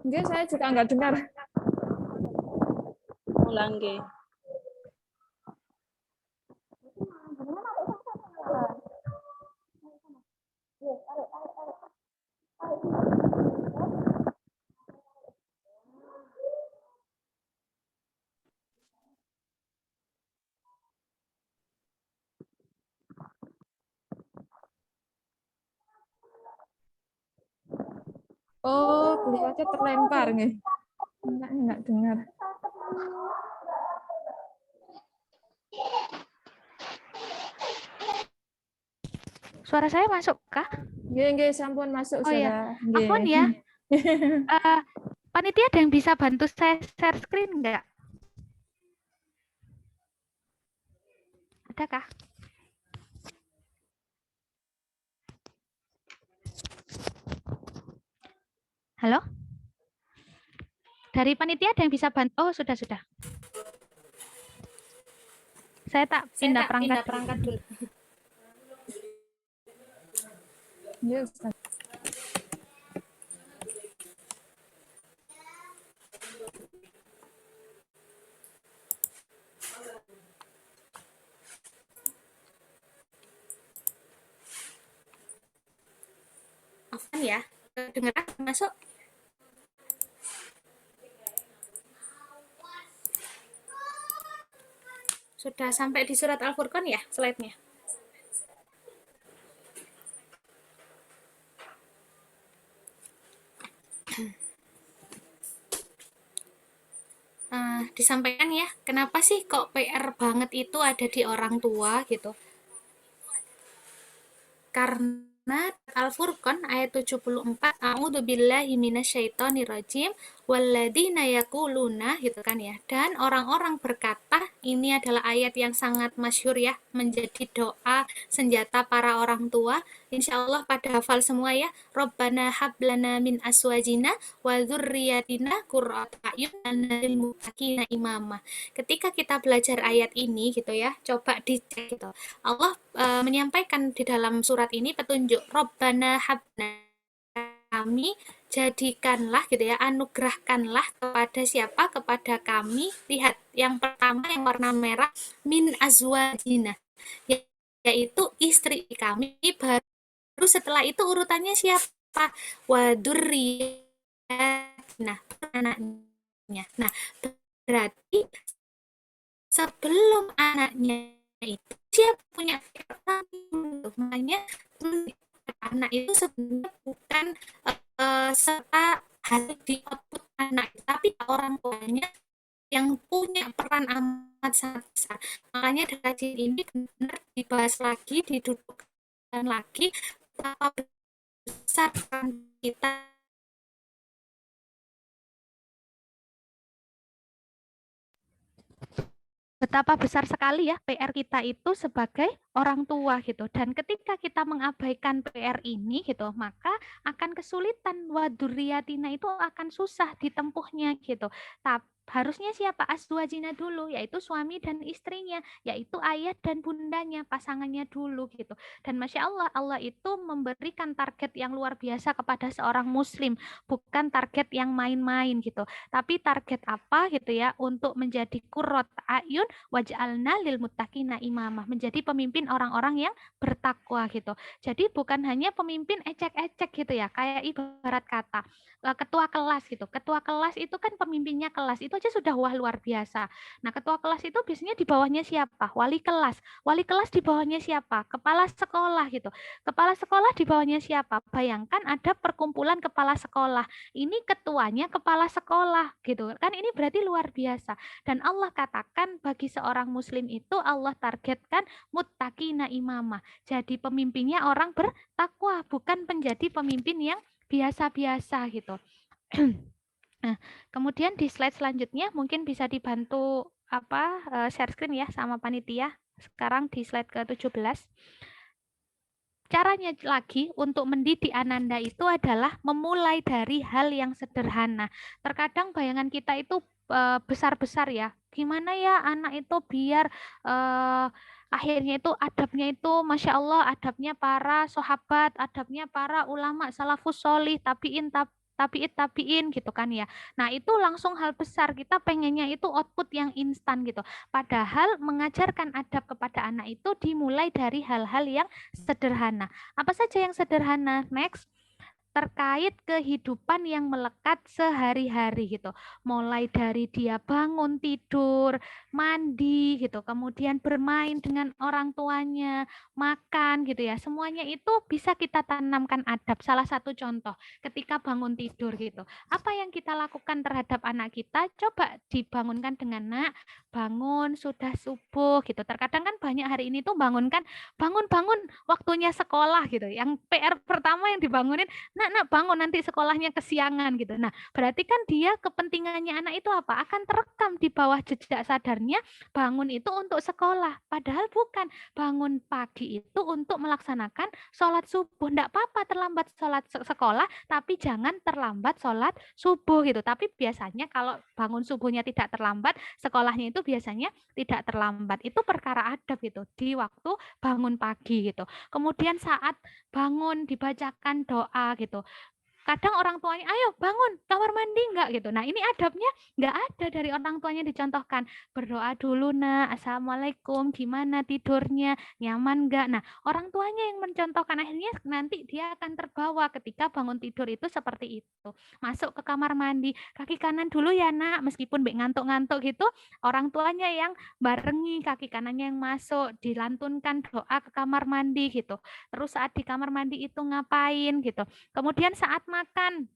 Nggih, saya juga nggak dengar. Ulang nggih. Oh, beliau aja terlempar nih. Enggak dengar. suara saya masuk kah? Nggih, sampun masuk Oh ya, sudah. Nggih. ampun ya. Panitia ada yang bisa bantu saya share screen enggak? Adakah? Halo? Dari panitia ada yang bisa bantu? Oh, sudah. Saya tak pindah perangkat dulu. Nggih, Ustaz. Afan ya, dengar masuk? Sudah sampai di surat Al-Furqan ya slide-nya? Disampaikan ya, kenapa sih kok PR banget itu ada di orang tua gitu? Karena Al-Furqan ayat 74, A'udzubillahi minasyaitonirrajim walladzina yaquluna gitu kan ya. Dan orang-orang berkata, ini adalah ayat yang sangat masyhur ya, menjadi doa senjata para orang tua. Insya Allah pada hafal semua ya. Rabbana hablana min aswajina wa dzurriyyatina qurrata a'yun lil muttaqina imama. Ketika kita belajar ayat ini gitu ya, coba dicek gitu. Allah menyampaikan di dalam surat ini petunjuk Rabbana habna, kami jadikanlah gitu ya, anugerahkanlah kepada siapa? Kepada kami. Lihat yang pertama yang warna merah, min azwajina, yaitu istri kami. Baru setelah itu urutannya siapa? Wadurriyatina, anaknya. Nah, berarti sebelum anaknya itu siapa punya makanya anak itu sebenarnya bukan serta hasil di output anak, tapi orang tuanya yang punya peran amat sangat besar. Makanya dari kajian ini benar dibahas lagi, didudukkan lagi betapa besar peran kita. Betapa besar sekali ya PR kita itu sebagai orang tua gitu. Dan ketika kita mengabaikan PR ini gitu, maka akan kesulitan, waduriyatina itu akan susah ditempuhnya gitu. Tapi harusnya siapa? Azwajina dulu, yaitu suami dan istrinya, yaitu ayah dan bundanya, pasangannya dulu gitu. Dan Masya Allah, Allah itu memberikan target yang luar biasa kepada seorang muslim, bukan target yang main-main gitu. Tapi target apa gitu ya, untuk menjadi qurrat ayun waj'alna lil muttaqina imamah, menjadi pemimpin orang-orang yang bertakwa gitu. Jadi bukan hanya pemimpin ecek-ecek gitu ya, kayak ibarat kata ketua kelas gitu. Ketua kelas itu kan pemimpinnya kelas, itu aja sudah wah luar biasa. Nah, ketua kelas itu biasanya di bawahnya siapa? Wali kelas. Wali kelas di bawahnya siapa? Kepala sekolah gitu. Kepala sekolah di bawahnya siapa? Bayangkan ada perkumpulan kepala sekolah. Ini ketuanya kepala sekolah gitu. Kan ini berarti luar biasa. Dan Allah katakan bagi seorang muslim itu Allah targetkan muttaqina imamah. Jadi pemimpinnya orang bertakwa, bukan menjadi pemimpin yang biasa-biasa gitu. Nah, kemudian di slide selanjutnya mungkin bisa dibantu share screen ya sama panitia. Sekarang di slide ke-17. Caranya lagi untuk mendidik Ananda itu adalah memulai dari hal yang sederhana. Terkadang bayangan kita itu besar-besar ya. Gimana ya anak itu biar akhirnya itu adabnya itu Masya Allah, adabnya para sahabat, adabnya para ulama salafus solih, tabiin gitu kan ya. Nah, itu langsung hal besar. Kita pengennya itu output yang instan gitu. Padahal mengajarkan adab kepada anak itu dimulai dari hal-hal yang sederhana. Apa saja yang sederhana? Next. Terkait kehidupan yang melekat sehari-hari gitu. Mulai dari dia bangun tidur, mandi gitu, kemudian bermain dengan orang tuanya, makan gitu ya. Semuanya itu bisa kita tanamkan adab. Salah satu contoh ketika bangun tidur gitu. Apa yang kita lakukan terhadap anak kita? Coba dibangunkan dengan nak, bangun sudah subuh gitu. Terkadang kan banyak hari ini tuh bangunkan bangun waktunya sekolah gitu. Yang PR pertama yang dibangunin, nak bangun nanti sekolahnya kesiangan gitu. Nah, berarti kan dia kepentingannya anak itu apa? Akan terekam di bawah jejak sadarnya bangun itu untuk sekolah. Padahal bukan. Bangun pagi itu untuk melaksanakan sholat subuh. Tidak apa-apa terlambat sholat sekolah, tapi jangan terlambat sholat subuh gitu. Tapi biasanya kalau bangun subuhnya tidak terlambat, sekolahnya itu biasanya tidak terlambat. Itu perkara adab gitu di waktu bangun pagi gitu. Kemudian saat bangun dibacakan doa gitu. Kadang orang tuanya, ayo bangun, kamar mandi enggak gitu. Nah, ini adabnya enggak ada dari orang tuanya dicontohkan. Berdoa dulu, nak, assalamualaikum, gimana tidurnya, nyaman enggak. Nah, orang tuanya yang mencontohkan, akhirnya nanti dia akan terbawa ketika bangun tidur itu seperti itu. Masuk ke kamar mandi, kaki kanan dulu ya nak, meskipun ngantuk-ngantuk gitu, orang tuanya yang barengi kaki kanannya yang masuk, dilantunkan doa ke kamar mandi gitu. Terus saat di kamar mandi itu ngapain gitu. Kemudian saat makan,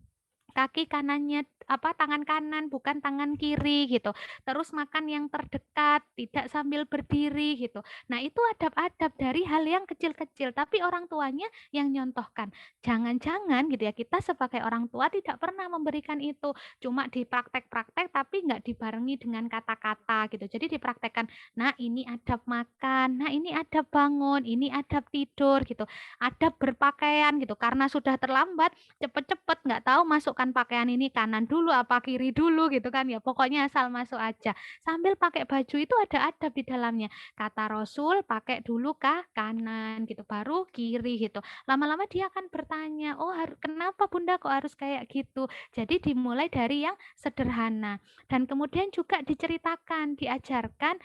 kaki kanannya tangan kanan bukan tangan kiri gitu. Terus makan yang terdekat, tidak sambil berdiri gitu. Nah, itu adab-adab dari hal yang kecil-kecil, tapi orang tuanya yang nyontohkan. Jangan-jangan gitu ya, kita sebagai orang tua tidak pernah memberikan itu, cuma dipraktek-praktek tapi nggak dibarengi dengan kata-kata gitu. Jadi dipraktekkan, nah ini adab makan, nah ini adab bangun, ini adab tidur gitu. Adab berpakaian gitu, karena sudah terlambat, cepet-cepet nggak tahu masukkan pakaian ini kanan dulu apa kiri dulu gitu kan ya, pokoknya asal masuk aja. Sambil pakai baju itu ada adab di dalamnya. Kata Rasul, pakai dulu kah kanan gitu, baru kiri gitu. Lama-lama dia akan bertanya, oh kenapa bunda kok harus kayak gitu. Jadi dimulai dari yang sederhana. Dan kemudian juga diceritakan, diajarkan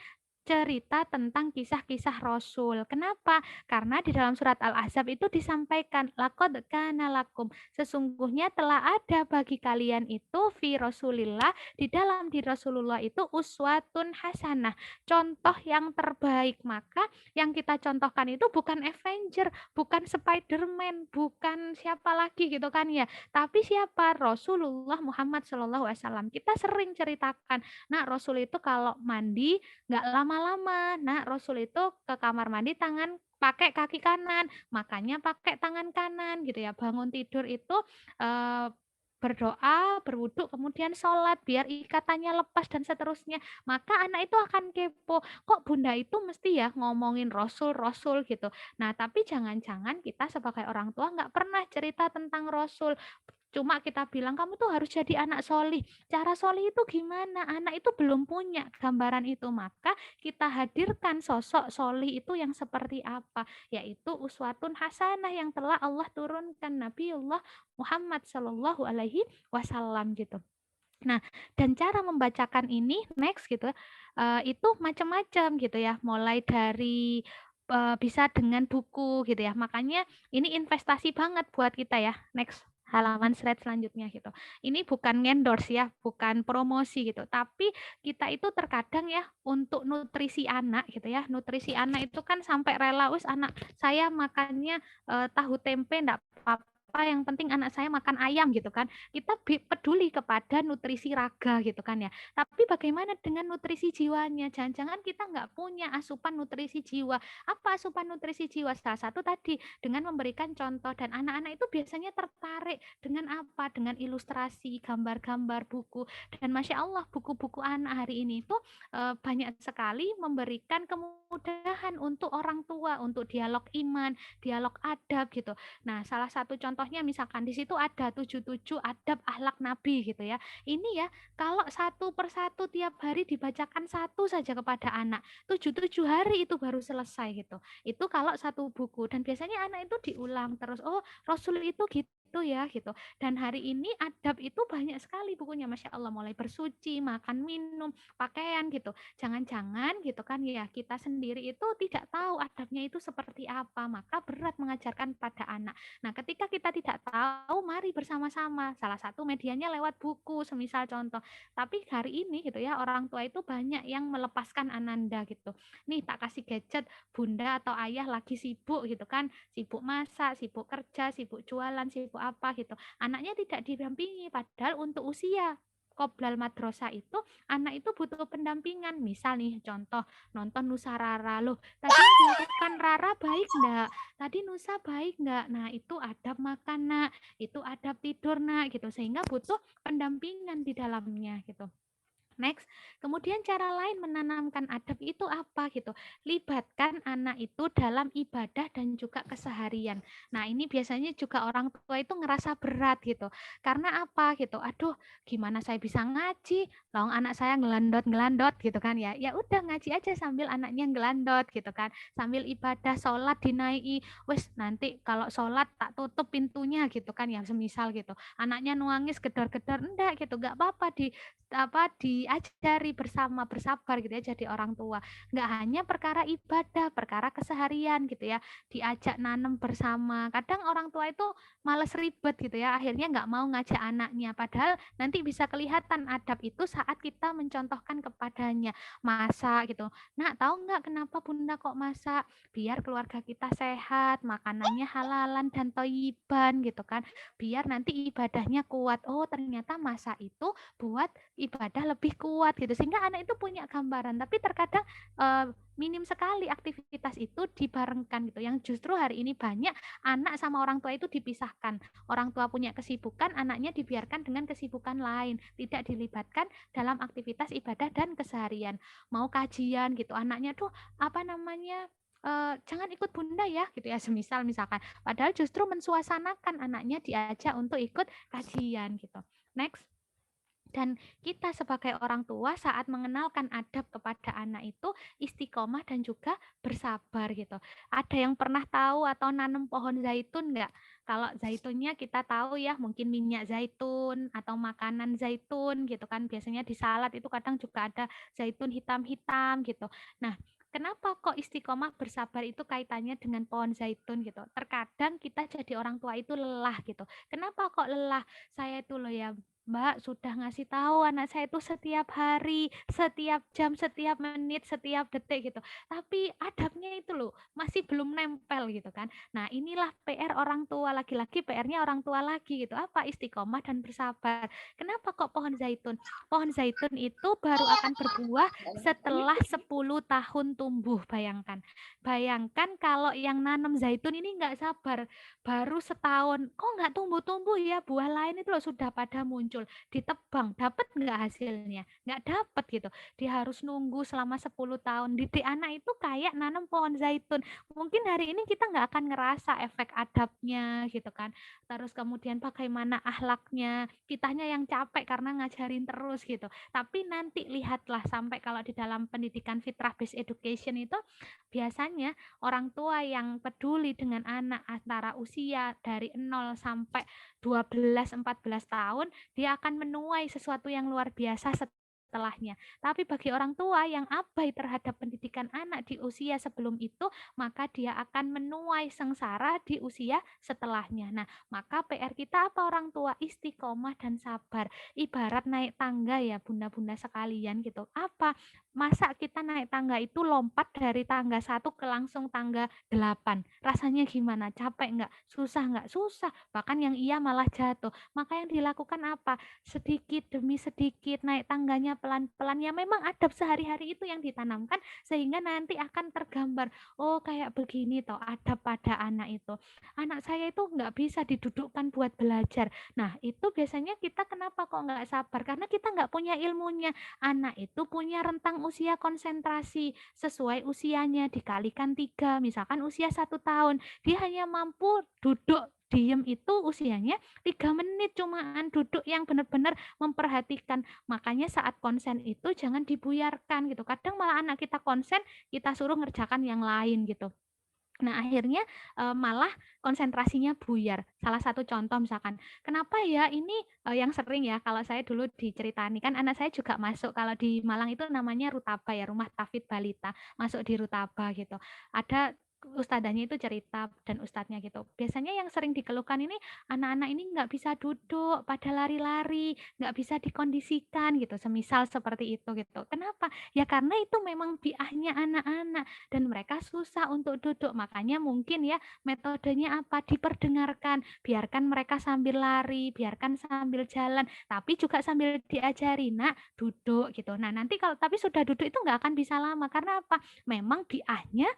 cerita tentang kisah-kisah Rasul. Kenapa? Karena di dalam surat Al-Ahzab itu disampaikan, laqad kana lakum, sesungguhnya telah ada bagi kalian itu fi Rasulillah, di dalam di Rasulullah itu uswatun hasanah, contoh yang terbaik. Maka yang kita contohkan itu bukan Avenger, bukan Spider-Man, bukan siapa lagi gitu kan ya, tapi siapa? Rasulullah Muhammad SAW. Kita sering ceritakan, nah Rasul itu kalau mandi nggak lama-lama. Nah, Rasul itu ke kamar mandi pakai kaki kanan, makanya pakai tangan kanan gitu ya. Bangun tidur itu berdoa, berwudhu, kemudian sholat biar ikatannya lepas dan seterusnya. Maka anak itu akan kepo, kok bunda itu mesti ya ngomongin Rasul gitu. Nah, tapi jangan-jangan kita sebagai orang tua nggak pernah cerita tentang Rasul. Cuma kita bilang kamu tuh harus jadi anak solih. Cara solih itu gimana? Anak itu belum punya gambaran itu. Maka kita hadirkan sosok solih itu yang seperti apa? Yaitu uswatun hasanah yang telah Allah turunkan Nabiullah Muhammad Shallallahu Alaihi Wasallam gitu. Nah, dan cara membacakan ini next gitu, itu macam-macam gitu ya, mulai dari bisa dengan buku gitu ya. Makanya ini investasi banget buat kita ya. Next halaman slide selanjutnya gitu. Ini bukan endorse ya, bukan promosi gitu, tapi kita itu terkadang ya untuk nutrisi anak gitu ya. Nutrisi anak itu kan sampai rela wis anak saya makannya tahu tempe enggak apa-apa, yang penting anak saya makan ayam gitu kan. Kita peduli kepada nutrisi raga gitu kan ya. Tapi bagaimana dengan nutrisi jiwanya? Jangan-jangan kita nggak punya asupan nutrisi jiwa. Apa asupan nutrisi jiwa? Salah satu tadi dengan memberikan contoh, dan anak-anak itu biasanya tertarik dengan apa? Dengan ilustrasi, gambar-gambar, buku. Dan Masya Allah buku-buku anak hari ini itu banyak sekali memberikan kemudahan untuk orang tua, untuk dialog iman, dialog adab gitu. Nah, salah satu contohnya misalkan di situ ada 77 adab akhlak Nabi gitu ya. Ini ya, kalau satu persatu tiap hari dibacakan satu saja kepada anak, 77 hari itu baru selesai gitu. Itu kalau satu buku, dan biasanya anak itu diulang terus. Oh, Rasul itu gitu ya gitu. Dan hari ini adab itu banyak sekali bukunya, Masya Allah, mulai bersuci, makan, minum, pakaian gitu. Jangan-jangan gitu kan ya, kita sendiri itu tidak tahu adabnya itu seperti apa, maka berat mengajarkan pada anak. Nah, ketika kita tidak tahu, mari bersama-sama. Salah satu medianya lewat buku, semisal contoh. Tapi hari ini gitu ya, orang tua itu banyak yang melepaskan ananda gitu. Nih, tak kasih gadget, bunda atau ayah lagi sibuk gitu kan, sibuk masak, sibuk kerja, sibuk jualan, sibuk apa gitu. Anaknya tidak didampingi, padahal untuk usia Qoblal madrasah itu anak itu butuh pendampingan. Misal nih contoh nonton Nusa Rara, loh tadi yang dilakukan Rara baik enggak? Tadi Nusa baik enggak? Nah, itu adab makan nak, itu adab tidur nak gitu, sehingga butuh pendampingan di dalamnya gitu. Next, kemudian cara lain menanamkan adab itu apa gitu? Libatkan anak itu dalam ibadah dan juga keseharian. Nah, ini biasanya juga orang tua itu ngerasa berat gitu. Karena apa gitu? Aduh, gimana saya bisa ngaji? Long anak saya ngelandot gitu kan ya. Ya udah ngaji aja sambil anaknya ngelandot gitu kan. Sambil ibadah, sholat dinaiki. Wes nanti kalau sholat tak tutup pintunya gitu kan ya, semisal gitu. Anaknya nuangis gedor-gedor, enggak gitu, enggak apa-apa, diajari bersama, bersabar gitu ya, jadi orang tua. Nggak hanya perkara ibadah, perkara keseharian gitu ya, diajak nanam bersama. Kadang orang tua itu males ribet gitu ya, akhirnya nggak mau ngajak anaknya, padahal nanti bisa kelihatan adab itu saat kita mencontohkan kepadanya. Masak gitu, nak tahu nggak kenapa bunda kok masak? Biar keluarga kita sehat, makanannya halalan dan toyiban gitu kan, biar nanti ibadahnya kuat. Oh, ternyata masak itu buat ibadah lebih kuat gitu, sehingga anak itu punya gambaran. Tapi terkadang minim sekali aktivitas itu dibarengkan gitu, yang justru hari ini banyak anak sama orang tua itu dipisahkan. Orang tua punya kesibukan, anaknya dibiarkan dengan kesibukan lain, tidak dilibatkan dalam aktivitas ibadah dan keseharian. Mau kajian gitu, anaknya tuh apa namanya, jangan ikut bunda ya gitu ya, semisal misalkan, padahal justru mensuasanakan anaknya diajak untuk ikut kajian gitu. Next. Dan kita sebagai orang tua saat mengenalkan adab kepada anak itu istiqomah dan juga bersabar gitu. Ada yang pernah tahu atau nanam pohon zaitun enggak? Kalau zaitunnya kita tahu ya, mungkin minyak zaitun atau makanan zaitun gitu kan. Biasanya di salad itu kadang juga ada zaitun hitam-hitam gitu. Nah, kenapa kok istiqomah bersabar itu kaitannya dengan pohon zaitun gitu? Terkadang kita jadi orang tua itu lelah gitu. Kenapa kok lelah? Saya itu loh ya Mbak, sudah ngasih tahu anak saya itu setiap hari, setiap jam, setiap menit, setiap detik gitu. Tapi adabnya itu loh masih belum nempel gitu kan. Nah, inilah PR orang tua, lagi-lagi PR-nya orang tua lagi gitu. Apa? Istiqomah dan bersabar. Kenapa kok pohon zaitun? Pohon zaitun itu baru akan berbuah setelah 10 tahun tumbuh, bayangkan. Bayangkan kalau yang nanam zaitun ini nggak sabar, baru setahun, kok nggak tumbuh-tumbuh ya, buah lain itu loh sudah pada muncul. muncul, ditebang, dapat nggak hasilnya? Nggak dapat gitu. Dia harus nunggu selama 10 tahun. Didik anak itu kayak nanam pohon zaitun. Mungkin hari ini kita nggak akan ngerasa efek adabnya gitu kan. Terus kemudian bagaimana akhlaknya, kitanya yang capek karena ngajarin terus gitu. Tapi nanti lihatlah sampai kalau di dalam pendidikan fitrah based education itu biasanya orang tua yang peduli dengan anak antara usia dari 0 sampai 12-14 tahun, dia akan menuai sesuatu yang luar biasa setelahnya. Tapi bagi orang tua yang abai terhadap pendidikan anak di usia sebelum itu, maka dia akan menuai sengsara di usia setelahnya. Nah, maka PR kita apa orang tua? Istiqomah dan sabar. Ibarat naik tangga ya bunda-bunda sekalian gitu. Apa? Masa kita naik tangga itu lompat dari tangga 1 ke langsung tangga 8. Rasanya gimana? Capek nggak? Susah nggak? Susah. Bahkan yang iya malah jatuh. Maka yang dilakukan apa? Sedikit demi sedikit naik tangganya pelan-pelan. Ya memang adab sehari-hari itu yang ditanamkan sehingga nanti akan tergambar. Oh kayak begini toh adab pada anak itu. Anak saya itu nggak bisa didudukkan buat belajar. Nah itu biasanya kita kenapa kok nggak sabar? Karena kita nggak punya ilmunya. Anak itu punya rentang usia konsentrasi sesuai usianya dikalikan 3, misalkan usia 1 tahun, dia hanya mampu duduk diem itu usianya 3 menit cumaan duduk yang benar-benar memperhatikan. Makanya saat konsen itu jangan dibuyarkan gitu. Kadang malah anak kita konsen, kita suruh ngerjakan yang lain gitu. Nah, akhirnya malah konsentrasinya buyar. Salah satu contoh misalkan, kenapa ya ini yang sering ya kalau saya dulu diceritani kan anak saya juga masuk kalau di Malang itu namanya Rutaba ya, Rumah Tafid Balita, masuk di Rutaba gitu. Ada ustadzanya itu cerita dan ustadznya gitu. Biasanya yang sering dikeluhkan ini anak-anak ini nggak bisa duduk, pada lari-lari, nggak bisa dikondisikan gitu. Semisal seperti itu gitu. Kenapa? Ya karena itu memang biahnya anak-anak dan mereka susah untuk duduk. Makanya mungkin ya metodenya apa? Diperdengarkan, biarkan mereka sambil lari, biarkan sambil jalan, tapi juga sambil diajari, nak duduk gitu. Nah nanti kalau tapi sudah duduk itu nggak akan bisa lama karena apa? Memang biahnya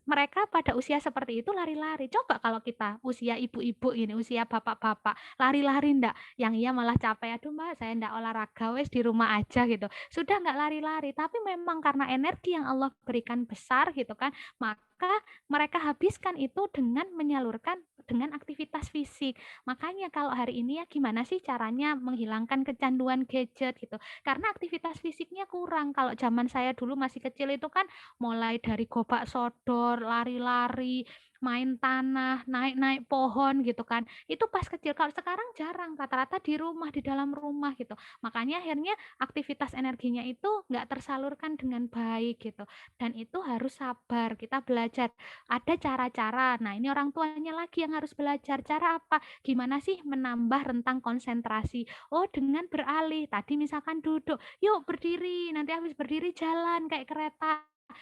mereka pada usia seperti itu lari-lari. Coba kalau kita usia ibu-ibu ini, usia bapak-bapak, lari-lari ndak? Yang ia malah capek, aduh mbak saya ndak olahraga, wes di rumah aja gitu. Sudah nggak lari-lari, tapi memang karena energi yang Allah berikan besar gitu kan, maka mereka habiskan itu dengan menyalurkan dengan aktivitas fisik. Makanya kalau hari ini ya gimana sih caranya menghilangkan kecanduan gadget gitu. Karena aktivitas fisiknya kurang. Kalau zaman saya dulu masih kecil itu kan mulai dari gobak sodor, lari-lari, main tanah, naik-naik pohon gitu kan. Itu pas kecil. Kalau sekarang jarang, rata-rata di rumah, di dalam rumah gitu. Makanya akhirnya aktivitas energinya itu nggak tersalurkan dengan baik gitu. Dan itu harus sabar, kita belajar. Ada cara-cara. Nah, ini orang tuanya lagi yang harus belajar. Cara apa? Gimana sih menambah rentang konsentrasi? Oh, dengan beralih. Tadi misalkan duduk, yuk berdiri, nanti habis berdiri jalan kayak kereta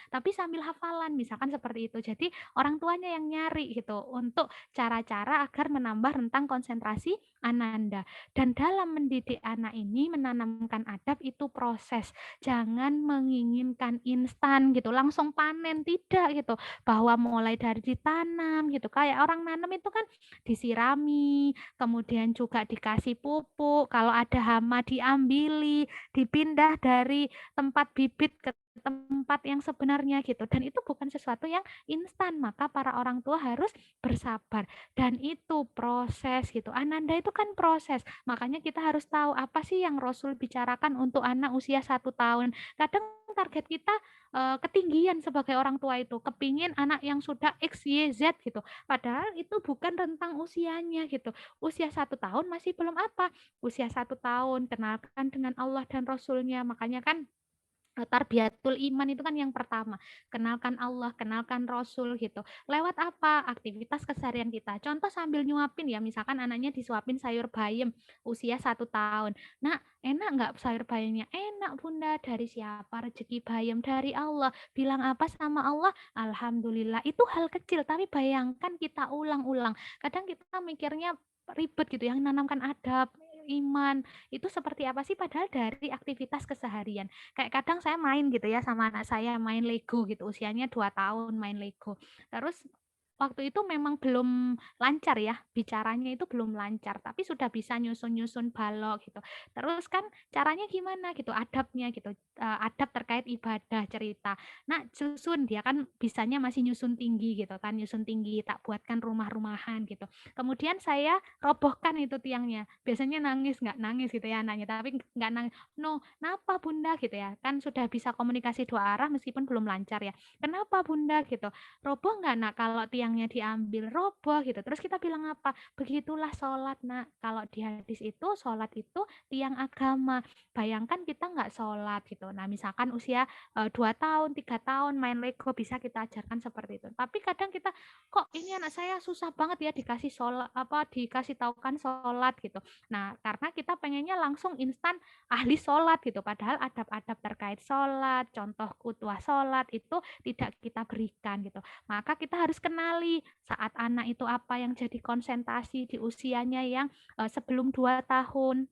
tapi sambil hafalan misalkan seperti itu. Jadi orang tuanya yang nyari gitu untuk cara-cara agar menambah rentang konsentrasi Ananda. Dan dalam mendidik anak ini menanamkan adab itu proses. Jangan menginginkan instan gitu, langsung panen tidak gitu. Bahwa mulai dari ditanam gitu. Kayak orang nanam itu kan disirami, kemudian juga dikasih pupuk, kalau ada hama diambili, dipindah dari tempat bibit ke tempat yang sebenarnya gitu dan itu bukan sesuatu yang instan maka para orang tua harus bersabar dan itu proses gitu. Ananda itu kan proses makanya kita harus tahu apa sih yang Rasul bicarakan untuk anak usia 1 tahun. Kadang target kita ketinggian sebagai orang tua itu kepingin anak yang sudah X, Y, Z gitu padahal itu bukan rentang usianya gitu. Usia 1 tahun masih belum apa, usia 1 tahun kenalkan dengan Allah dan Rasulnya makanya kan tarbiyatul iman itu kan yang pertama, kenalkan Allah, kenalkan Rasul gitu. Lewat apa? Aktivitas keseharian kita. Contoh sambil nyuapin ya, misalkan anaknya disuapin sayur bayam usia 1 tahun. Nah, enak nggak sayur bayamnya? Enak bunda, dari siapa rezeki bayam? Dari Allah. Bilang apa sama Allah? Alhamdulillah. Itu hal kecil, tapi bayangkan kita ulang-ulang. Kadang kita mikirnya ribet gitu, yang menanamkan adab, iman, itu seperti apa sih? Padahal dari aktivitas keseharian. Kayak kadang saya main gitu ya sama anak saya main Lego gitu usianya 2 tahun main Lego terus waktu itu memang belum lancar ya, bicaranya itu belum lancar, tapi sudah bisa nyusun-nyusun balok gitu. Terus kan caranya gimana gitu, adabnya gitu, adab terkait ibadah, cerita. Nah, susun, dia kan bisanya masih nyusun tinggi gitu kan, nyusun tinggi, tak buatkan rumah-rumahan gitu. Kemudian saya robohkan itu tiangnya. Biasanya nangis, nggak nangis gitu ya anaknya, tapi nggak nangis. No, kenapa bunda gitu ya? Kan sudah bisa komunikasi dua arah meskipun belum lancar ya. Kenapa bunda gitu? Roboh nggak nak kalau tiangnya diambil? Roboh gitu. Terus kita bilang apa? Begitulah sholat nak. Kalau di hadis itu sholat itu tiang agama. Bayangkan kita nggak sholat gitu. Nah misalkan usia 2 tahun, 3 tahun main Lego bisa kita ajarkan seperti itu. Tapi kadang kita kok ini anak saya susah banget ya dikasih sholat apa dikasih tahukan sholat gitu. Nah karena kita pengennya langsung instan ahli sholat gitu. Padahal adab-adab terkait sholat, contoh kutuah sholat itu tidak kita berikan gitu. Maka kita harus kenali saat anak itu apa yang jadi konsentrasi di usianya yang sebelum 2 tahun.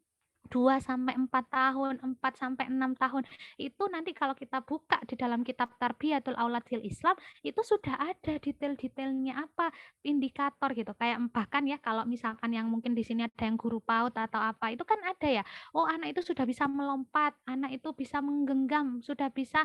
2 sampai 4 tahun, 4 sampai 6 tahun. Itu nanti kalau kita buka di dalam kitab Tarbiyatul Aulad fil Islam, itu sudah ada detail-detailnya apa, indikator gitu. Kayak bahkan ya kalau misalkan yang mungkin di sini ada yang guru PAUD atau apa, itu kan ada ya. Oh, anak itu sudah bisa melompat, anak itu bisa menggenggam, sudah bisa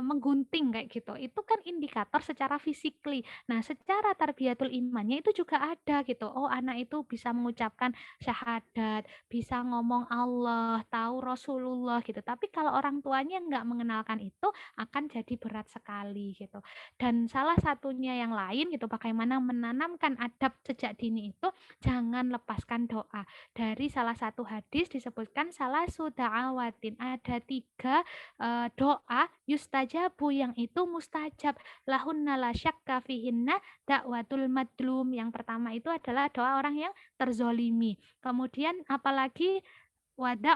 menggunting kayak gitu. Itu kan indikator secara fisikly. Nah, secara tarbiyatul imannya itu juga ada gitu. Oh, anak itu bisa mengucapkan syahadat, bisa ngomong Allah, tahu Rasulullah gitu. Tapi kalau orang tuanya nggak mengenalkan itu akan jadi berat sekali gitu. Dan salah satunya yang lain gitu, bagaimana menanamkan adab sejak dini itu jangan lepaskan doa. Dari salah satu hadis disebutkan salah suda'awatin, ada 3 doa yustajabu yang itu mustajab, lahunna la syakka fihinna dakwatul madlum. Yang pertama itu adalah doa orang yang terzolimi. Kemudian apalagi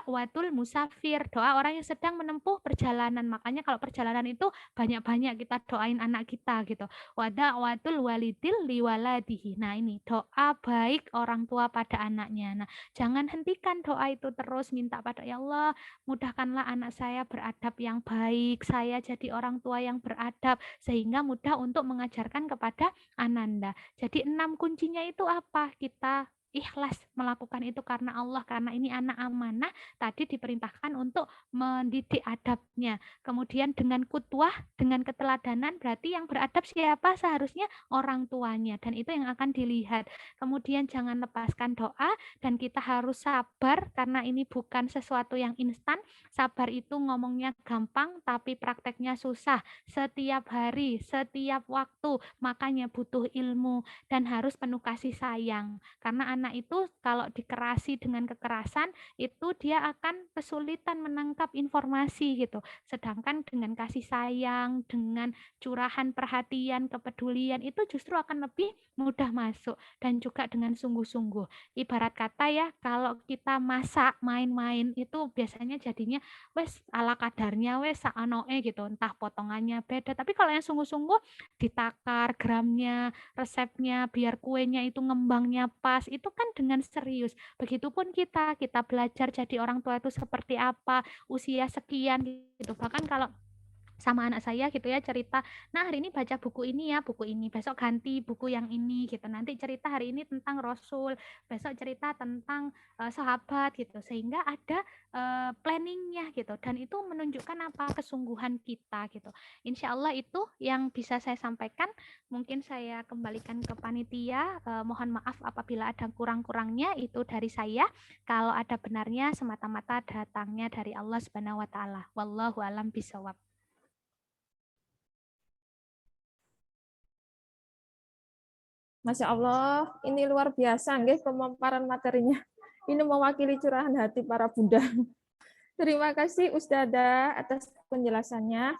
watul musafir, doa orang yang sedang menempuh perjalanan. Makanya kalau perjalanan itu banyak-banyak kita doain anak kita gitu. Watul walidil liwaladihi. Nah ini doa baik orang tua pada anaknya. Nah jangan hentikan doa itu terus, minta pada ya Allah, mudahkanlah anak saya beradab yang baik, saya jadi orang tua yang beradab, sehingga mudah untuk mengajarkan kepada ananda. Jadi 6 kuncinya itu apa? Kita ikhlas melakukan itu karena Allah, karena ini anak amanah, tadi diperintahkan untuk mendidik adabnya. Kemudian dengan kutuah, dengan keteladanan, berarti yang beradab siapa? Seharusnya orang tuanya, dan itu yang akan dilihat. Kemudian jangan lepaskan doa, dan kita harus sabar karena ini bukan sesuatu yang instan. Sabar itu ngomongnya gampang tapi prakteknya susah. Setiap hari, setiap waktu, makanya butuh ilmu dan harus penuh kasih sayang. Karena anak itu kalau dikerasi dengan kekerasan itu dia akan kesulitan menangkap informasi gitu. Sedangkan dengan kasih sayang, dengan curahan perhatian, kepedulian itu justru akan lebih mudah masuk, dan juga dengan sungguh-sungguh. Ibarat kata ya, kalau kita masak main-main itu biasanya jadinya wes ala kadarnya, wes saanoe gitu, entah potongannya beda. Tapi kalau yang sungguh-sungguh ditakar gramnya, resepnya, biar kuenya itu ngembangnya pas, itu kan dengan serius. Begitupun kita belajar jadi orang tua itu seperti apa, usia sekian gitu. Bahkan kalau sama anak saya gitu ya cerita, nah hari ini baca buku ini ya, buku ini, besok ganti buku yang ini gitu, nanti cerita hari ini tentang Rasul, besok cerita tentang sahabat gitu, sehingga ada planningnya gitu, dan itu menunjukkan apa kesungguhan kita gitu. Insya Allah itu yang bisa saya sampaikan. Mungkin saya kembalikan ke panitia, mohon maaf apabila ada kurang-kurangnya, itu dari saya. Kalau ada benarnya semata-mata datangnya dari Allah Subhanahu wa taala. Wallahu alam bisawab. Masya Allah, ini luar biasa nggih pemaparan materinya. Ini mewakili curahan hati para bunda. Terima kasih Ustadzah atas penjelasannya.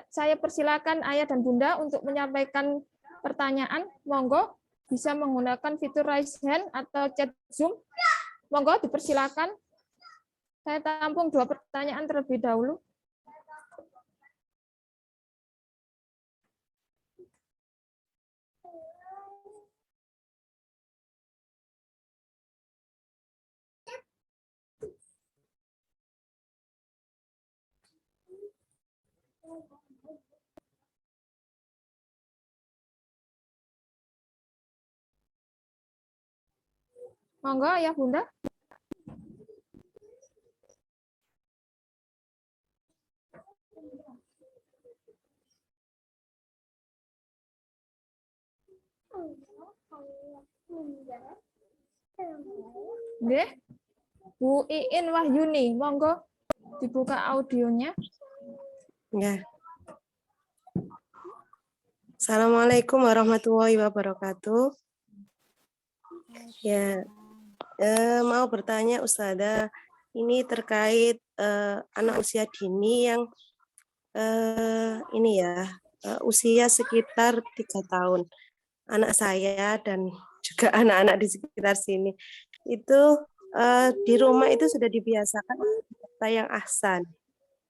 Saya persilakan Ayah dan Bunda untuk menyampaikan pertanyaan. Monggo bisa menggunakan fitur raise hand atau chat Zoom. Monggo dipersilakan. Saya tampung 2 pertanyaan terlebih dahulu. Monggo ya Bunda. Nggih. Bu Iin Wahyuni, monggo dibuka audionya. Ya. Assalamualaikum warahmatullahi wabarakatuh. Ya, mau bertanya Ustazah, ini terkait anak usia dini yang ini ya, usia sekitar 3 tahun. Anak saya dan juga anak-anak di sekitar sini itu di rumah itu sudah dibiasakan kata yang ahsan.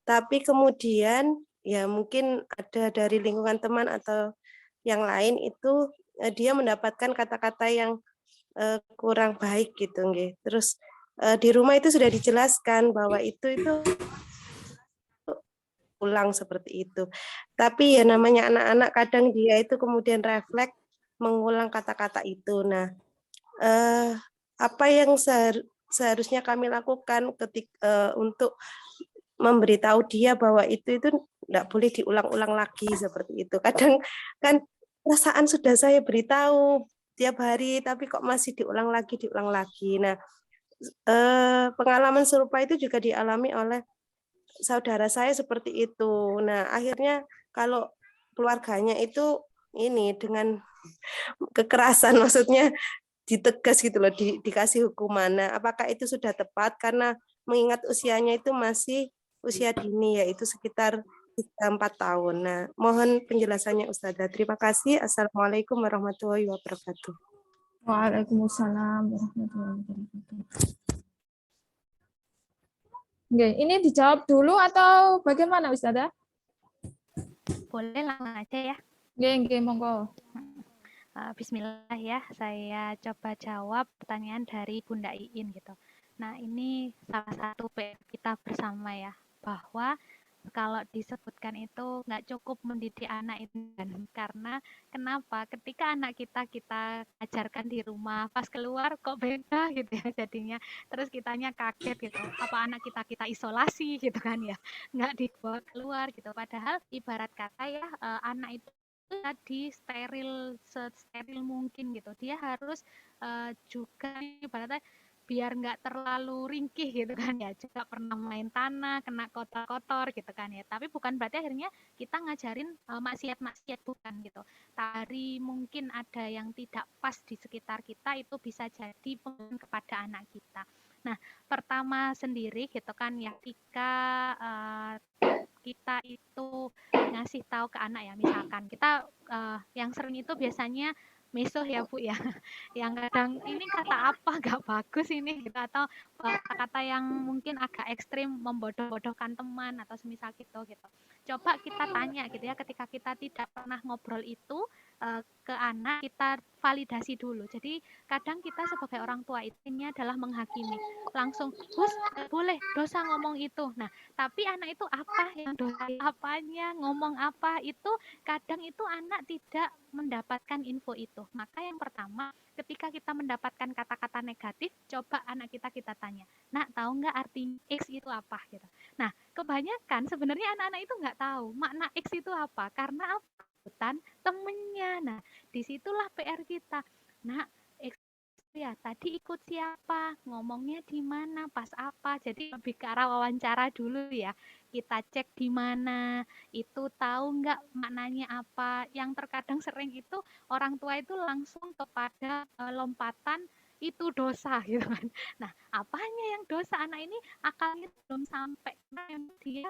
Tapi kemudian ya mungkin ada dari lingkungan teman atau yang lain itu dia mendapatkan kata-kata yang kurang baik gitu nggih. Terus di rumah itu sudah dijelaskan bahwa itu ulang seperti itu. Tapi ya namanya anak-anak kadang dia itu kemudian refleks mengulang kata-kata itu. Nah, apa yang seharusnya kami lakukan ketika untuk memberitahu dia bahwa itu tidak boleh diulang-ulang lagi seperti itu. Kadang kan perasaan sudah saya beritahu tiap hari, tapi kok masih diulang lagi. Nah, pengalaman serupa itu juga dialami oleh saudara saya seperti itu. Nah, akhirnya kalau keluarganya itu ini dengan kekerasan, maksudnya ditegas gitu loh, dikasih hukuman. Nah, apakah itu sudah tepat? Karena mengingat usianya itu masih usia dini, yaitu sekitar 4 tahun. Nah, mohon penjelasannya Ustazah. Terima kasih. Assalamualaikum warahmatullahi wabarakatuh. Waalaikumsalam warahmatullahi wabarakatuh. Oke, ini dijawab dulu atau bagaimana Ustazah? Boleh langsung aja ya. Oke, monggo. Bismillah ya, saya coba jawab pertanyaan dari Bunda Iin gitu. Nah, ini salah satu PR kita bersama ya, bahwa kalau disebutkan itu nggak cukup mendidik anak itu kan. Karena kenapa? Ketika anak kita ajarkan di rumah, pas keluar kok beda gitu ya jadinya. Terus kitanya kaget gitu. Apa anak kita isolasi gitu kan ya? Nggak dibawa keluar gitu. Padahal ibarat kata ya anak itu di steril mungkin gitu. Dia harus juga ibaratnya biar nggak terlalu ringkih gitu kan ya, juga pernah main tanah, kena kotor-kotor gitu kan ya. Tapi bukan berarti akhirnya kita ngajarin maksiat-maksiat, bukan gitu. Tari mungkin ada yang tidak pas di sekitar kita, itu bisa jadi pengalaman kepada anak kita. Nah, pertama sendiri gitu kan ya, ketika kita itu ngasih tahu ke anak ya, misalkan kita yang sering itu biasanya meso ya Bu ya, yang kadang ini kata apa gak bagus ini gitu, atau kata-kata yang mungkin agak ekstrim membodoh-bodohkan teman atau semisal gitu. Coba kita tanya gitu ya, ketika kita tidak pernah ngobrol itu ke anak, kita validasi dulu. Jadi kadang kita sebagai orang tua ini adalah menghakimi, langsung Gus boleh dosa ngomong itu. Nah, tapi anak itu apa yang dosa apanya, ngomong apa, itu kadang itu anak tidak mendapatkan info itu. Maka yang pertama, ketika kita mendapatkan kata-kata negatif, coba anak kita tanya, nak tahu nggak arti X itu apa gitu. Nah, kebanyakan sebenarnya anak-anak itu nggak tahu makna X itu apa, karena apa? Temennya. Nah, disitulah PR kita. Nah, X ya tadi ikut siapa, ngomongnya di mana, pas apa. Jadi lebih ke arah wawancara dulu ya. Kita cek di mana, itu tahu nggak maknanya apa. Yang terkadang sering itu orang tua itu langsung kepada lompatan itu dosa gitu kan. Nah, apanya yang dosa? Anak ini akalnya belum sampai, dia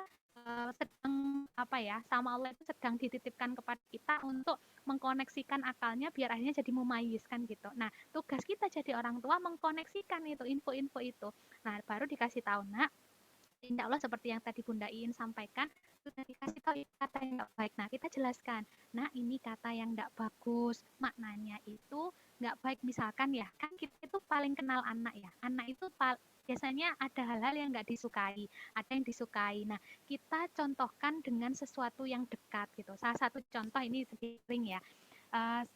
sedang apa ya, sama Allah itu sedang dititipkan kepada kita untuk mengkoneksikan akalnya biar akhirnya jadi memayizkan gitu. Nah, tugas kita jadi orang tua mengkoneksikan itu info-info itu. Nah, baru dikasih tahu, nak, insya Allah seperti yang tadi Bunda Iin sampaikan, sudah dikasih tahu kata yang nggak baik. Nah, kita jelaskan, nah ini kata yang nggak bagus, maknanya itu nggak baik. Misalkan ya, kan kita itu paling kenal anak ya, anak itu biasanya ada hal-hal yang nggak disukai, ada yang disukai. Nah, kita contohkan dengan sesuatu yang dekat gitu. Salah satu contoh ini sering ya,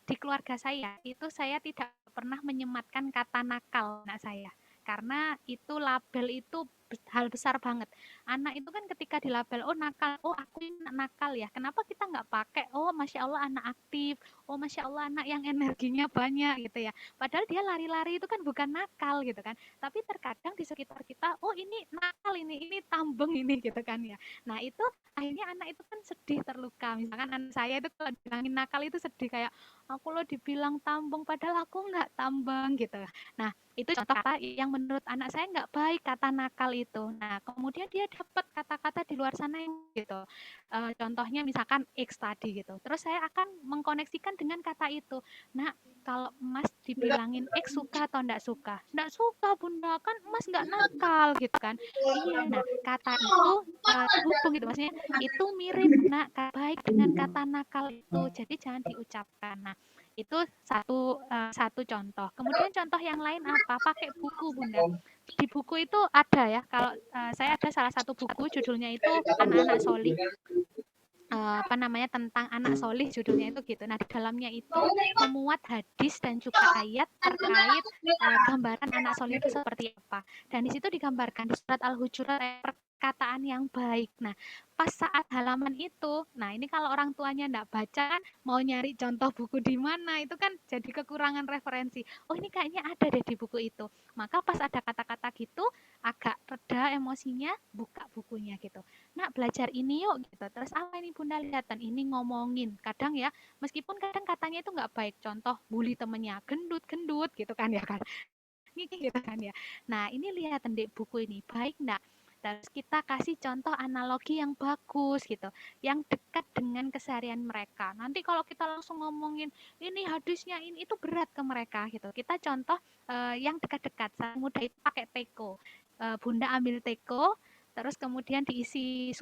Di keluarga saya itu saya tidak pernah menyematkan kata nakal anak saya. Karena itu label itu hal besar banget. Anak itu kan ketika dilabel, oh nakal, oh aku ini anak nakal ya. Kenapa kita nggak pakai, oh masya Allah anak aktif, oh masya Allah anak yang energinya banyak gitu ya. Padahal dia lari-lari itu kan bukan nakal gitu kan. Tapi terkadang di sekitar kita, oh ini nakal ini tambeng ini gitu kan ya. Nah itu akhirnya anak itu kan sedih terluka. Misalkan anak saya itu kalau dibilangin nakal itu sedih kayak aku lo dibilang tambeng padahal aku nggak tambeng gitu. Nah itu contoh kata yang menurut anak saya nggak baik kata nakal itu. Nah kemudian dia dapat kata-kata di luar sana yang gitu. Contohnya misalkan X tadi gitu. Terus saya akan mengkoneksikan dengan kata itu. Nah kalau Mas dibilangin X suka atau enggak suka? Enggak suka Bunda, kan Mas nggak nakal gitu kan. Iya, nah kata itu terhubung gitu, maksudnya itu mirip nak baik dengan kata nakal itu, jadi jangan diucapkan. Nah itu satu contoh. Kemudian contoh yang lain apa? Pakai buku Bunda. Di buku itu ada ya, kalau saya ada salah satu buku judulnya itu Anak-anak Solih. Apa namanya, tentang anak solih judulnya itu gitu. Nah di dalamnya itu memuat hadis dan juga ayat terkait gambaran anak solih itu seperti apa. Dan di situ digambarkan di surat Al-Hujurat perkataan yang baik. Nah pas saat halaman itu, nah ini kalau orang tuanya enggak baca kan mau nyari contoh buku di mana itu kan jadi kekurangan referensi. Oh ini kayaknya ada deh di buku itu. Maka pas ada kata-kata gitu agak reda emosinya, buka bukunya gitu. Nak belajar ini yuk gitu. Terus apa ini Bunda lihat dan ini ngomongin. Kadang ya, meskipun kadang katanya itu nggak baik. Contoh bully temennya, gendut-gendut gitu kan ya kan. Gitu kan ya. Nah ini lihat di buku ini, baik enggak? Terus kita kasih contoh analogi yang bagus gitu, yang dekat dengan keseharian mereka. Nanti kalau kita langsung ngomongin ini hadisnya ini itu berat ke mereka gitu. Kita contoh yang dekat-dekat. Saya mudah itu pakai teko. Bunda ambil teko, terus kemudian diisi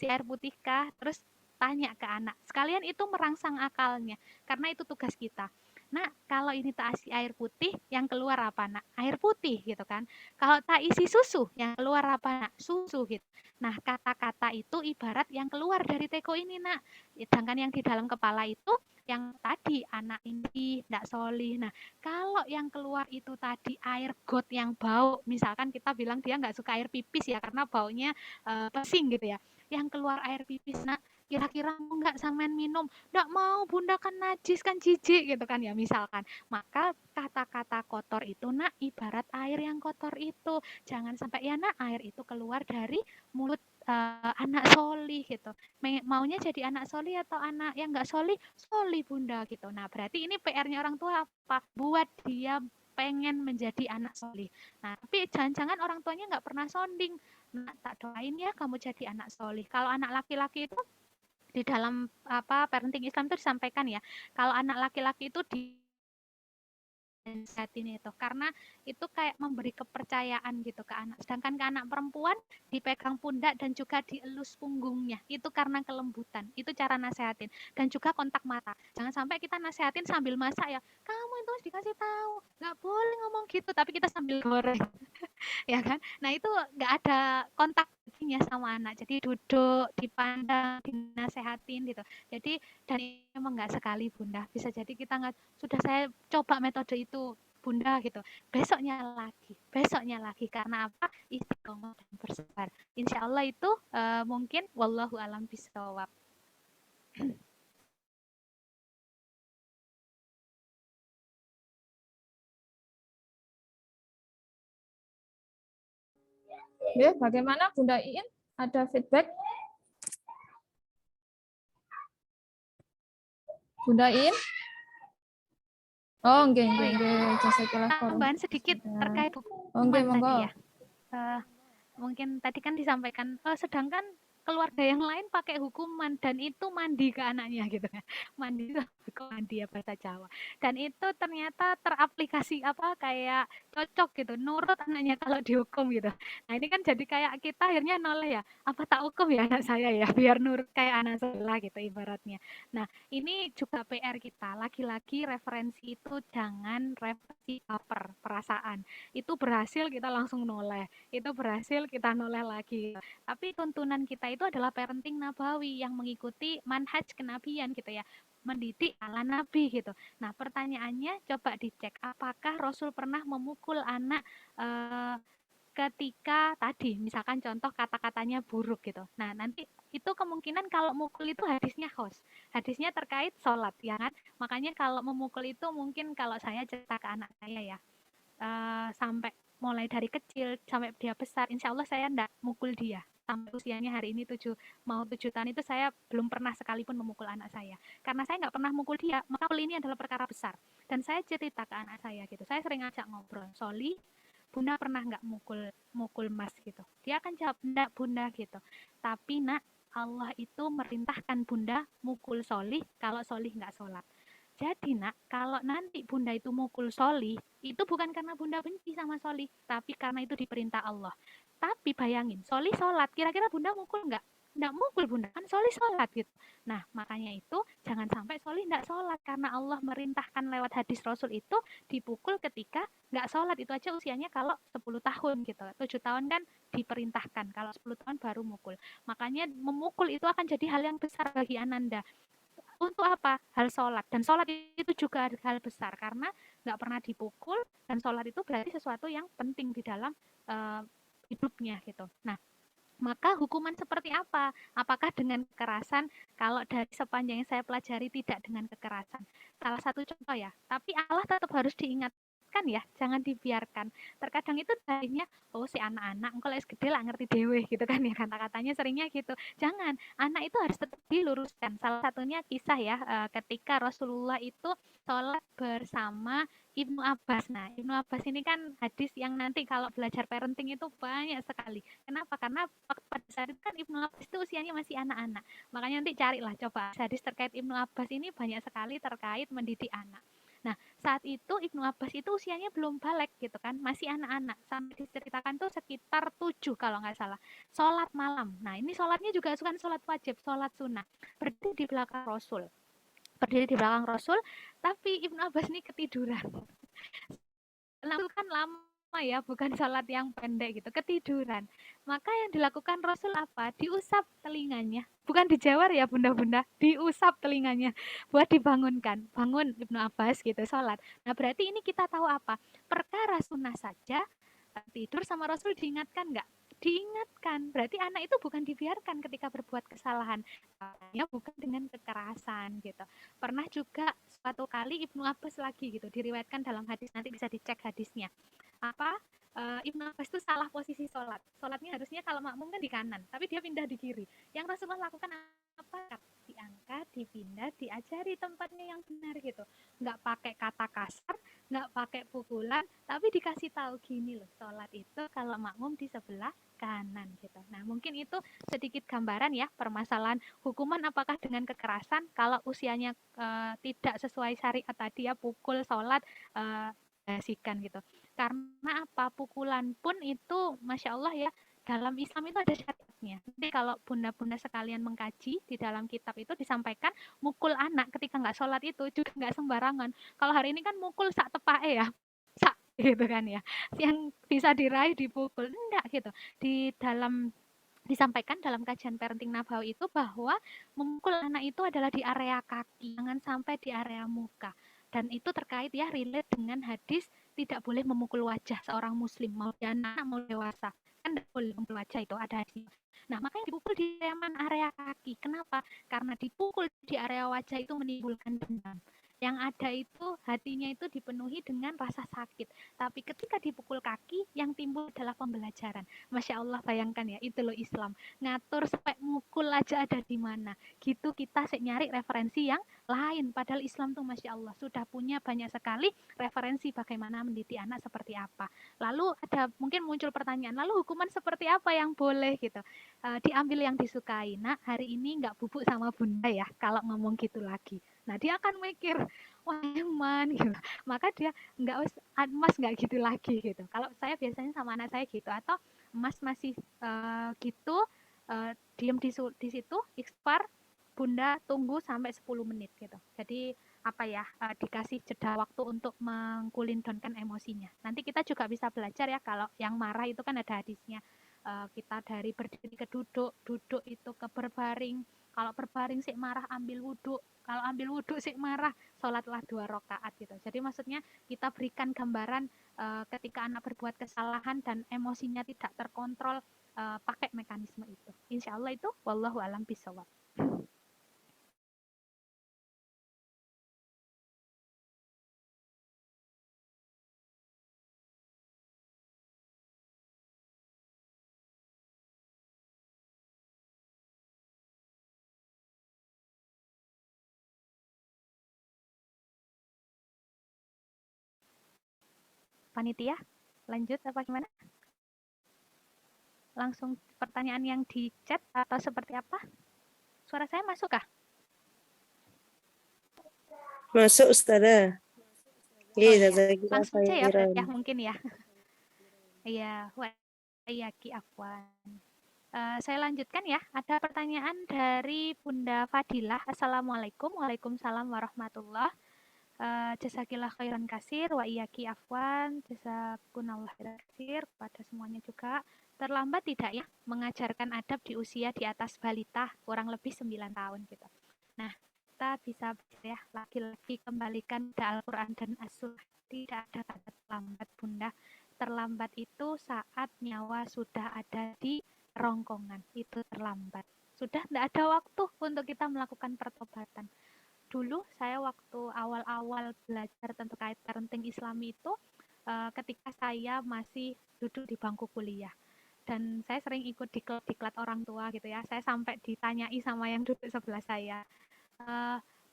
air putih kah, terus tanya ke anak. Sekalian itu merangsang akalnya, karena itu tugas kita. Nah, kalau ini tak isi air putih, yang keluar apa, Nak? Air putih, gitu kan. Kalau tak isi susu, yang keluar apa, Nak? Susu, gitu. Nah, kata-kata itu ibarat yang keluar dari teko ini, Nak. Sedangkan yang di dalam kepala itu, yang tadi, anak ini tidak solih. Nah, kalau yang keluar itu tadi air got yang bau, misalkan kita bilang dia nggak suka air pipis ya, karena baunya pesing gitu ya. Yang keluar air pipis, Nak, kira-kira mau nggak sampean minum? Nggak mau Bunda kan najis kan jijik gitu kan ya misalkan. Maka kata-kata kotor itu nak ibarat air yang kotor itu. Jangan sampai ya nak air itu keluar dari mulut anak solih gitu. Maunya jadi anak solih atau anak yang nggak solih? Solih Bunda gitu. Nah berarti ini PR-nya orang tua apa? Buat dia pengen menjadi anak solih. Nah tapi jangan-jangan orang tuanya nggak pernah sounding. Nah tak doain ya kamu jadi anak solih. Kalau anak laki-laki itu di dalam parenting Islam itu disampaikan ya, kalau anak laki-laki itu satin itu karena itu kayak memberi kepercayaan gitu ke anak. Sedangkan ke anak perempuan dipegang pundak dan juga dielus punggungnya. Itu karena kelembutan. Itu cara nasehatin dan juga kontak mata. Jangan sampai kita nasehatin sambil masak ya. Kamu itu harus dikasih tahu, nggak boleh ngomong gitu tapi kita sambil goreng. Ya kan? Nah, itu nggak ada kontak sama anak. Jadi duduk, dipandang, dinasehatin gitu. Jadi dan ini memang nggak sekali Bunda. Bisa jadi kita nggak sudah saya coba metode itu Bunda gitu. Besoknya lagi karena apa? Istiqomah dan bersabar. Insya Allah itu mungkin wallahu alam bisawab. Ya, bagaimana Bunda Iin? Ada feedback? Bunda Iin? Oh, enggak. Jazakallah khairan. Tambahan sedikit terkait hukuman tadi ya. Mungkin tadi kan disampaikan, sedangkan keluarga yang lain pakai hukuman dan itu mandi ke anaknya gitu kan. Mandi itu mandi ya bahasa Jawa. Dan itu ternyata teraplikasi kayak cocok gitu, nurut anaknya kalau dihukum gitu. Nah ini kan jadi kayak kita akhirnya noleh ya, apa tak hukum ya anak saya ya, biar nurut kayak anak saya gitu ibaratnya. Nah ini juga PR kita, lagi-lagi referensi itu jangan referensi baper, perasaan. Itu berhasil kita langsung noleh, itu berhasil kita noleh lagi. Tapi tuntunan kita itu adalah parenting nabawi yang mengikuti manhaj kenabian gitu ya. mendidik ala Nabi gitu. Nah, pertanyaannya coba dicek apakah Rasul pernah memukul anak ketika tadi misalkan contoh kata-katanya buruk gitu. Nah, nanti itu kemungkinan kalau mukul itu hadisnya khos. Hadisnya terkait sholat ya kan. Makanya kalau memukul itu mungkin kalau saya cerita ke anak saya ya, sampai mulai dari kecil sampai dia besar, insya Allah saya enggak mukul dia. Sampai usianya hari ini 7 tahun itu saya belum pernah sekalipun memukul anak saya. Karena saya nggak pernah mukul dia, maka ini adalah perkara besar. Dan saya cerita ke anak saya gitu. Saya sering ajak ngobrol, Soli, Bunda pernah nggak mukul Mas gitu. Dia akan jawab, enggak Bunda gitu. Tapi nak, Allah itu merintahkan Bunda mukul Soli kalau Soli nggak sholat. Jadi nak, kalau nanti Bunda itu mukul Soli, itu bukan karena Bunda benci sama Soli, tapi karena itu diperintah Allah. Tapi bayangin, Soli sholat, kira-kira Bunda mukul nggak? Nggak mukul Bunda, kan Soli sholat gitu. Nah, makanya itu jangan sampai Soli nggak sholat, karena Allah merintahkan lewat hadis Rasul itu dipukul ketika nggak sholat. Itu aja usianya kalau 10 tahun gitu. 7 tahun kan diperintahkan, kalau 10 tahun baru mukul. Makanya memukul itu akan jadi hal yang besar bagi Ananda. Untuk apa? Hal sholat. Dan sholat itu juga hal besar karena nggak pernah dipukul dan sholat itu berarti sesuatu yang penting di dalam hidupnya gitu. Nah, maka hukuman seperti apa? Apakah dengan kekerasan? Kalau dari sepanjang yang saya pelajari tidak dengan kekerasan. Salah satu contoh ya, tapi Allah tetap harus diingatkan ya, jangan dibiarkan. Terkadang itu darinya, oh si anak-anak, kalau gede lah ngerti dewe gitu kan ya, kata-katanya seringnya gitu. Jangan, anak itu harus tetap diluruskan. Salah satunya kisah ya, ketika Rasulullah itu sholat bersama Ibnu Abbas. Nah, Ibnu Abbas ini kan hadis yang nanti kalau belajar parenting itu banyak sekali. Kenapa? Karena pada saat itu kan Ibnu Abbas itu usianya masih anak-anak. Makanya nanti carilah coba hadis terkait Ibnu Abbas ini banyak sekali terkait mendidik anak. Nah, saat itu Ibnu Abbas itu usianya belum balik gitu kan, masih anak-anak. Sampai diceritakan tuh sekitar 7 kalau nggak salah. Sholat malam. Nah, ini sholatnya juga bukan sholat wajib, sholat sunnah. Berdiri di belakang Rasul. Berdiri di belakang Rasul, tapi Ibnu Abbas ini ketiduran. Lalu kan lama ya, bukan sholat yang pendek gitu, ketiduran. Maka yang dilakukan Rasul apa? Diusap telinganya. Bukan dijawar ya bunda-bunda, diusap telinganya buat dibangunkan. Bangun Ibnu Abbas gitu, sholat. Nah berarti ini kita tahu apa? Perkara sunnah saja, tidur sama Rasul diingatkan nggak? Diingatkan. Berarti anak itu bukan dibiarkan ketika berbuat kesalahan. Ya bukan dengan kekerasan gitu. Pernah juga suatu kali Ibnu Abbas lagi gitu diriwayatkan dalam hadis, nanti bisa dicek hadisnya. Apa? Ibnu Abbas itu salah posisi sholat. Sholatnya harusnya kalau makmum kan di kanan, tapi dia pindah di kiri. Yang Rasulullah lakukan apa? Diangkat, dipindah, diajari tempatnya yang benar gitu. Nggak pakai kata kasar, nggak pakai pukulan, tapi dikasih tahu gini loh, sholat itu kalau makmum di sebelah kanan gitu. Nah mungkin itu sedikit gambaran ya permasalahan hukuman apakah dengan kekerasan kalau usianya tidak sesuai syariat tadi ya, pukul, sholat, basikan gitu. Karena apa, pukulan pun itu Masya Allah ya, dalam Islam itu ada syariatnya. Jadi kalau bunda-bunda sekalian mengkaji di dalam kitab itu disampaikan mukul anak ketika nggak sholat itu juga nggak sembarangan. Kalau hari ini kan mukul sak tepae ya, sak gitu kan ya, yang bisa diraih dipukul, enggak gitu. Di dalam disampaikan dalam kajian parenting Nabawi itu bahwa memukul anak itu adalah di area kaki, jangan sampai di area muka. Dan itu terkait ya, relate dengan hadis tidak boleh memukul wajah seorang muslim, mau dia anak mau dewasa. Kan tidak boleh memukul wajah, itu ada hadis. Nah, makanya dipukul di area kaki. Kenapa? Karena dipukul di area wajah itu menimbulkan dendam. Yang ada itu hatinya itu dipenuhi dengan rasa sakit. Tapi ketika dipukul kaki, yang timbul adalah pembelajaran. Masya Allah, bayangkan ya, itu loh Islam. Ngatur sampai mukul aja ada di mana. Gitu kita nyari referensi yang lain. Padahal Islam tuh Masya Allah sudah punya banyak sekali referensi bagaimana mendidik anak seperti apa. Lalu ada mungkin muncul pertanyaan, lalu hukuman seperti apa yang boleh gitu. Diambil yang disukai. Nah, hari ini nggak bubuk sama bunda ya kalau ngomong gitu lagi. Nah, dia akan mikir, wah eman gitu. Maka dia nggak, mas nggak gitu lagi gitu. Kalau saya biasanya sama anak saya gitu, atau mas masih gitu, diem di situ, istighfar, bunda tunggu sampai 10 menit gitu. Jadi apa ya, dikasih jeda waktu untuk mengkulindonkan emosinya. Nanti kita juga bisa belajar ya, kalau yang marah itu kan ada hadisnya. Kita dari berdiri ke duduk, duduk itu ke berbaring, Kalau berbaring sik marah ambil wudhu, kalau ambil wudhu sik marah sholatlah 2 rakaat gitu. Jadi maksudnya kita berikan gambaran ketika anak berbuat kesalahan dan emosinya tidak terkontrol, pakai mekanisme itu. Insya Allah itu wallahu alam bisawab. Panitia, lanjut apa gimana? Langsung pertanyaan yang di chat atau seperti apa? Suara saya masuk kah? Masuk Ustazah. Oh iya, Jazakallah langsung aja ya, khairan. ya mungkin ya. Iya, iya Ki Afwan. Saya lanjutkan ya. Ada pertanyaan dari Bunda Fadilah. Assalamualaikum. Waalaikumsalam warahmatullahi. Jazakillah khairan kasir wa iyaki afwan, jazakunallah khairan kasir kepada semuanya juga. Terlambat tidak ya mengajarkan adab di usia di atas balita kurang lebih 9 tahun gitu. Nah, kita bisa ya lagi-lagi kembalikan ke Al-Qur'an dan As-Sunnah. Tidak ada kata terlambat Bunda. Terlambat itu saat nyawa sudah ada di rongkongan, itu terlambat. Sudah tidak ada waktu untuk kita melakukan pertobatan. Dulu saya waktu awal-awal belajar terkait parenting Islami itu ketika saya masih duduk di bangku kuliah dan saya sering ikut diklat orang tua gitu ya. Saya sampai ditanyai sama yang duduk sebelah saya,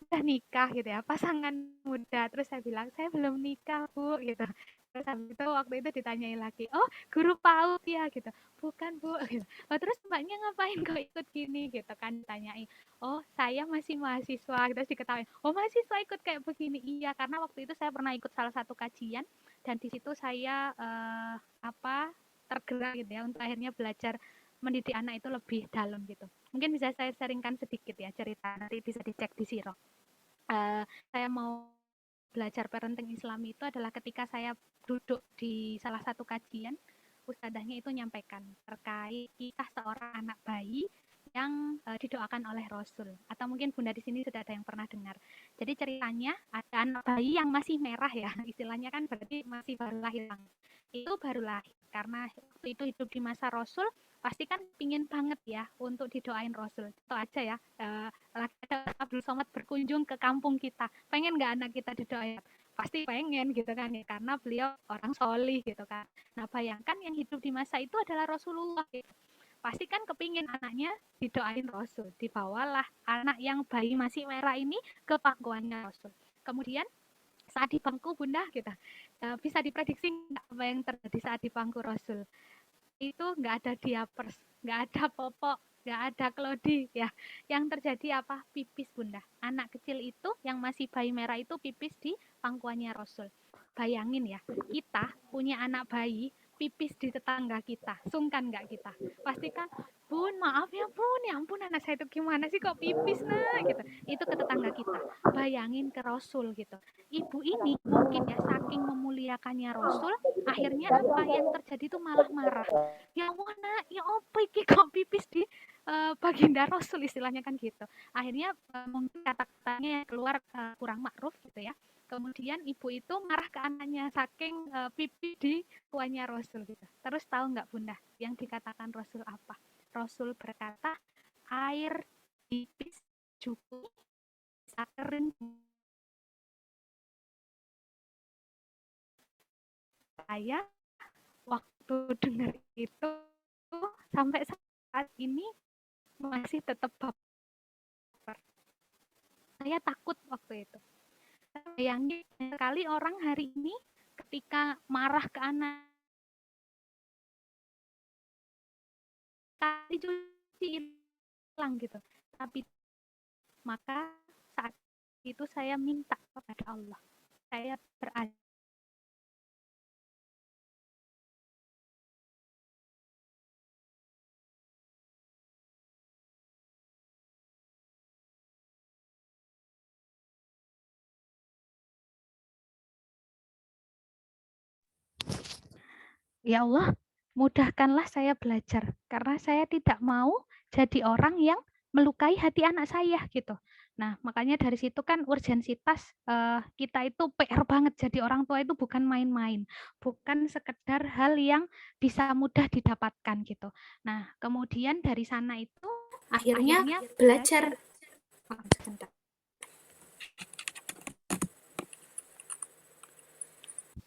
udah nikah gitu ya, pasangan muda. Terus saya bilang saya belum nikah Bu gitu. Terus habis itu waktu itu ditanyai lagi, oh guru PAUD ya gitu, bukan Bu gitu. Oh, terus mbaknya ngapain kok ikut gini gitu kan ditanyai, oh saya masih mahasiswa. Terus diketahui, oh mahasiswa ikut kayak begini. Iya, karena waktu itu saya pernah ikut salah satu kajian dan di situ saya tergerak gitu ya untuk akhirnya belajar mendidik anak itu lebih dalam gitu. Mungkin bisa saya sharingkan sedikit ya cerita, nanti bisa dicek di Siro. Saya mau belajar parenting Islami itu adalah ketika saya duduk di salah satu kajian, ustadzahnya itu nyampaikan terkait kisah seorang anak bayi yang didoakan oleh Rasul. Atau mungkin Bunda di sini sudah ada yang pernah dengar. Jadi ceritanya ada anak bayi yang masih merah ya, istilahnya kan berarti masih baru lahir. Itu baru lahir karena waktu itu hidup di masa Rasul, pasti kan pingin banget ya untuk didoain Rasul. Itu aja ya, Abdul Somad berkunjung ke kampung kita, pengen nggak anak kita didoain? Pasti pengen gitu kan ya, karena beliau orang solih gitu kan. Nah bayangkan yang hidup di masa itu adalah Rasulullah gitu. Pasti kan kepingin anaknya didoain Rasul. Dibawalah anak yang bayi masih merah ini ke pangkuannya Rasul. Kemudian saat di bangku Bunda kita bisa diprediksi apa yang terjadi saat di bangku Rasul? Itu nggak ada diapers, nggak ada popok, nggak ada klodi ya. Yang terjadi apa? Pipis Bunda. Anak kecil itu yang masih bayi merah itu pipis di pangkuannya Rasul. Bayangin ya, kita punya anak bayi pipis di tetangga kita, sungkan nggak kita? Pastikan, Bun, maaf ya Bun, ya ampun anak saya itu gimana sih kok pipis nah gitu. Itu ke tetangga kita. Bayangin ke Rasul gitu. Ibu ini mungkin ya saking memuliakannya Rasul, akhirnya apa yang terjadi itu malah marah. Ya mana, ya apa iki kok pipis di baginda Rasul istilahnya kan gitu. Akhirnya mungkin kata-katanya keluar kurang makruf gitu ya. Kemudian ibu itu marah ke anaknya saking pipi di tuanya Rasul gitu. Terus tahu nggak Bunda yang dikatakan Rasul apa? Rasul berkata, air pipis cukup bisa kering. Saya waktu dengar itu sampai saat ini masih tetap baper. Saya takut waktu itu. Bayangin sekali orang hari ini ketika marah ke anak kali cuci hilang gitu. Tapi maka saat itu saya minta kepada Allah. Saya berada ya Allah, mudahkanlah saya belajar karena saya tidak mau jadi orang yang melukai hati anak saya gitu. Nah, makanya dari situ kan urgensitas kita itu PR banget jadi orang tua itu bukan main-main, bukan sekedar hal yang bisa mudah didapatkan gitu. Nah, kemudian dari sana itu Akhirnya akhirnya belajar. sebentar.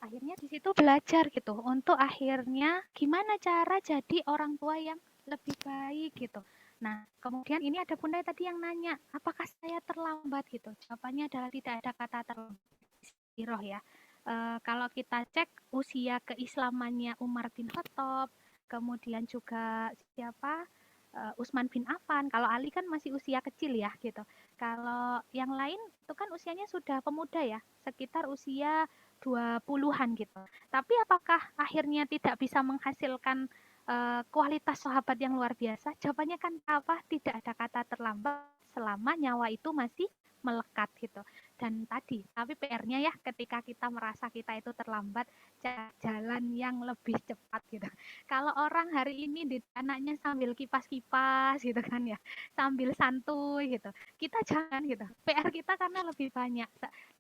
Akhirnya di situ belajar gitu untuk akhirnya gimana cara jadi orang tua yang lebih baik gitu. Nah, kemudian ini ada bunda tadi yang nanya, apakah saya terlambat gitu? Jawabannya adalah tidak ada kata terlambat. Istiroh ya. Kalau kita cek usia keislamannya Umar bin Khattab, kemudian juga siapa Utsman bin Affan. Kalau Ali kan masih usia kecil ya gitu. Kalau yang lain itu kan usianya sudah pemuda ya, sekitar usia 20-an gitu. Tapi apakah akhirnya tidak bisa menghasilkan kualitas sahabat yang luar biasa? Jawabannya kan apa? Tidak ada kata terlambat selama nyawa itu masih melekat gitu. Dan tadi, tapi PR-nya ya ketika kita merasa kita itu terlambat, jalan yang lebih cepat gitu. Kalau orang hari ini anaknya sambil kipas-kipas gitu kan ya, sambil santuy gitu. Kita jangan gitu. PR kita karena lebih banyak.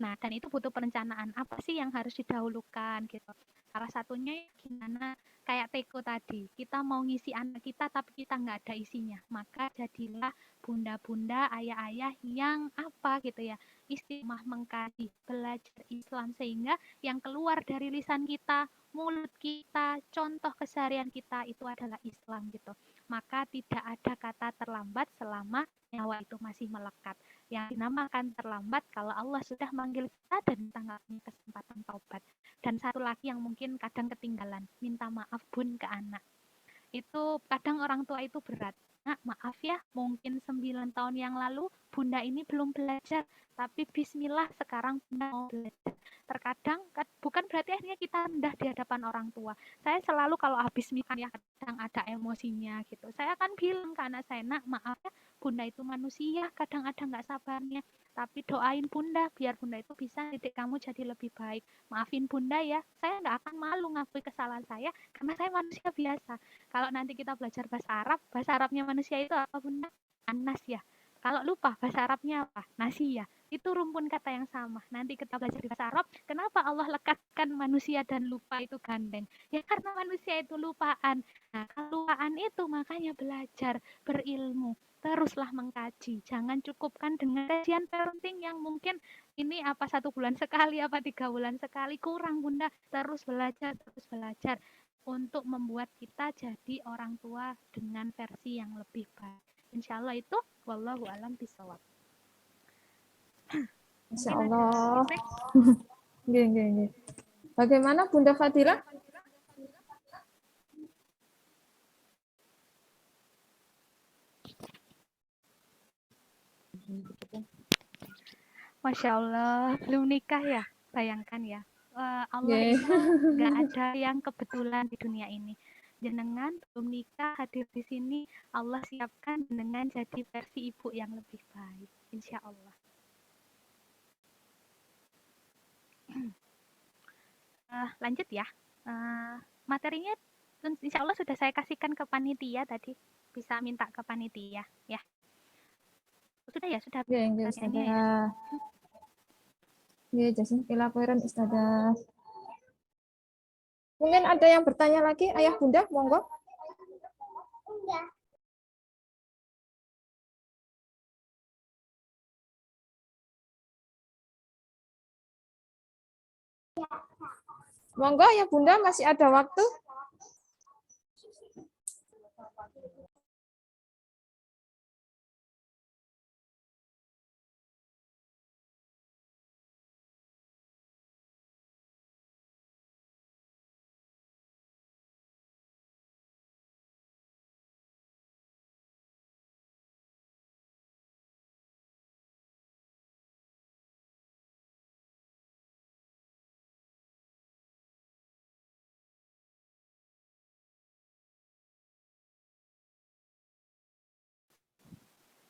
Nah, dan itu butuh perencanaan. Apa sih yang harus didahulukan gitu. Salah satunya gimana kayak Teko tadi, kita mau ngisi anak kita tapi kita nggak ada isinya. Maka jadilah bunda-bunda, ayah-ayah yang apa gitu ya, istiqomah mengkaji, belajar Islam sehingga yang keluar dari lisan kita, mulut kita, contoh keseharian kita itu adalah Islam gitu. Maka tidak ada kata terlambat selama nyawa itu masih melekat. Yang dinamakan terlambat kalau Allah sudah manggil kita dan kita nggak punya kesempatan taubat. Dan satu lagi yang mungkin kadang ketinggalan, minta maaf bun ke anak. Itu kadang orang tua itu berat. Nah, maaf ya, mungkin 9 tahun yang lalu bunda ini belum belajar, tapi bismillah sekarang bunda mau belajar. Terkadang bukan berarti akhirnya kita rendah di hadapan orang tua. Saya selalu kalau habis makan ya kadang ada emosinya gitu. Saya akan bilang ke anak saya, nak maaf ya, bunda itu manusia, kadang ada nggak sabarnya. Tapi doain bunda biar bunda itu bisa didik kamu jadi lebih baik. Maafin bunda ya, saya nggak akan malu ngakui kesalahan saya karena saya manusia biasa. Kalau nanti kita belajar bahasa Arabnya manusia itu apa bunda? Anas ya. Kalau lupa bahasa Arabnya apa? Nasi ya. Itu rumpun kata yang sama. Nanti kita belajar di bahasa Arab, kenapa Allah lekatkan manusia dan lupa itu gandeng? Ya karena manusia itu lupaan. Nah, kelupaan itu makanya belajar, berilmu, teruslah mengkaji. Jangan cukupkan dengan kajian parenting yang mungkin ini apa 1 bulan sekali, apa 3 bulan sekali. Kurang bunda, terus belajar untuk membuat kita jadi orang tua dengan versi yang lebih baik. Insya Allah itu wallahu alam bisawab. Masya Allah. Nggih. Bagaimana Bunda Fadila? Masya Allah, belum nikah ya? Bayangkan ya. Allah itu nggak ada yang kebetulan di dunia ini. Jenengan belum nikah hadir di sini, Allah siapkan jenengan jadi versi ibu yang lebih baik. Insya Allah. Lanjut ya. Materinya insya Allah sudah saya kasihkan ke panitia tadi. Bisa minta ke panitia ya. Sudah ya, sudah. Nggih, Ustazah. Nggih, jazakallahu khairan Ustazah. Mungkin ada yang bertanya lagi, Ayah Bunda, monggo. Monggo ya Bunda, masih ada waktu.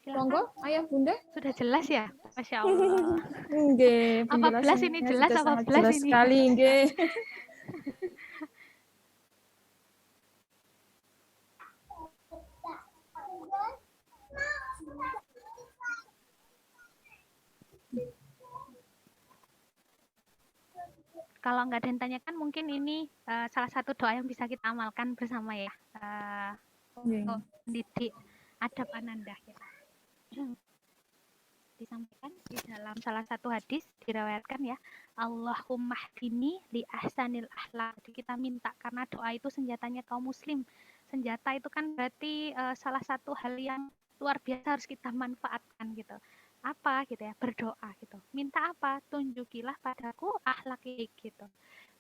Silakan. Monggo, Ayah Bunda. Sudah jelas ya? Masya Allah. Nggih, Apa belas ini penjelasannya jelas sudah apa sangat belas jelas ini? sekali, nggih. Kalau nggak ada yang tanyakan, mungkin ini salah satu doa yang bisa kita amalkan bersama ya, untuk mendidik adab ananda kita. Disampaikan di dalam salah satu hadis diriwayatkan ya, Allahumma hdini li ahsanil akhlak. Jadi kita minta, karena doa itu senjatanya kaum muslim. Senjata itu kan berarti salah satu hal yang luar biasa harus kita manfaatkan gitu. Apa gitu ya, berdoa gitu. Minta apa? Tunjukilah padaku akhlak gitu.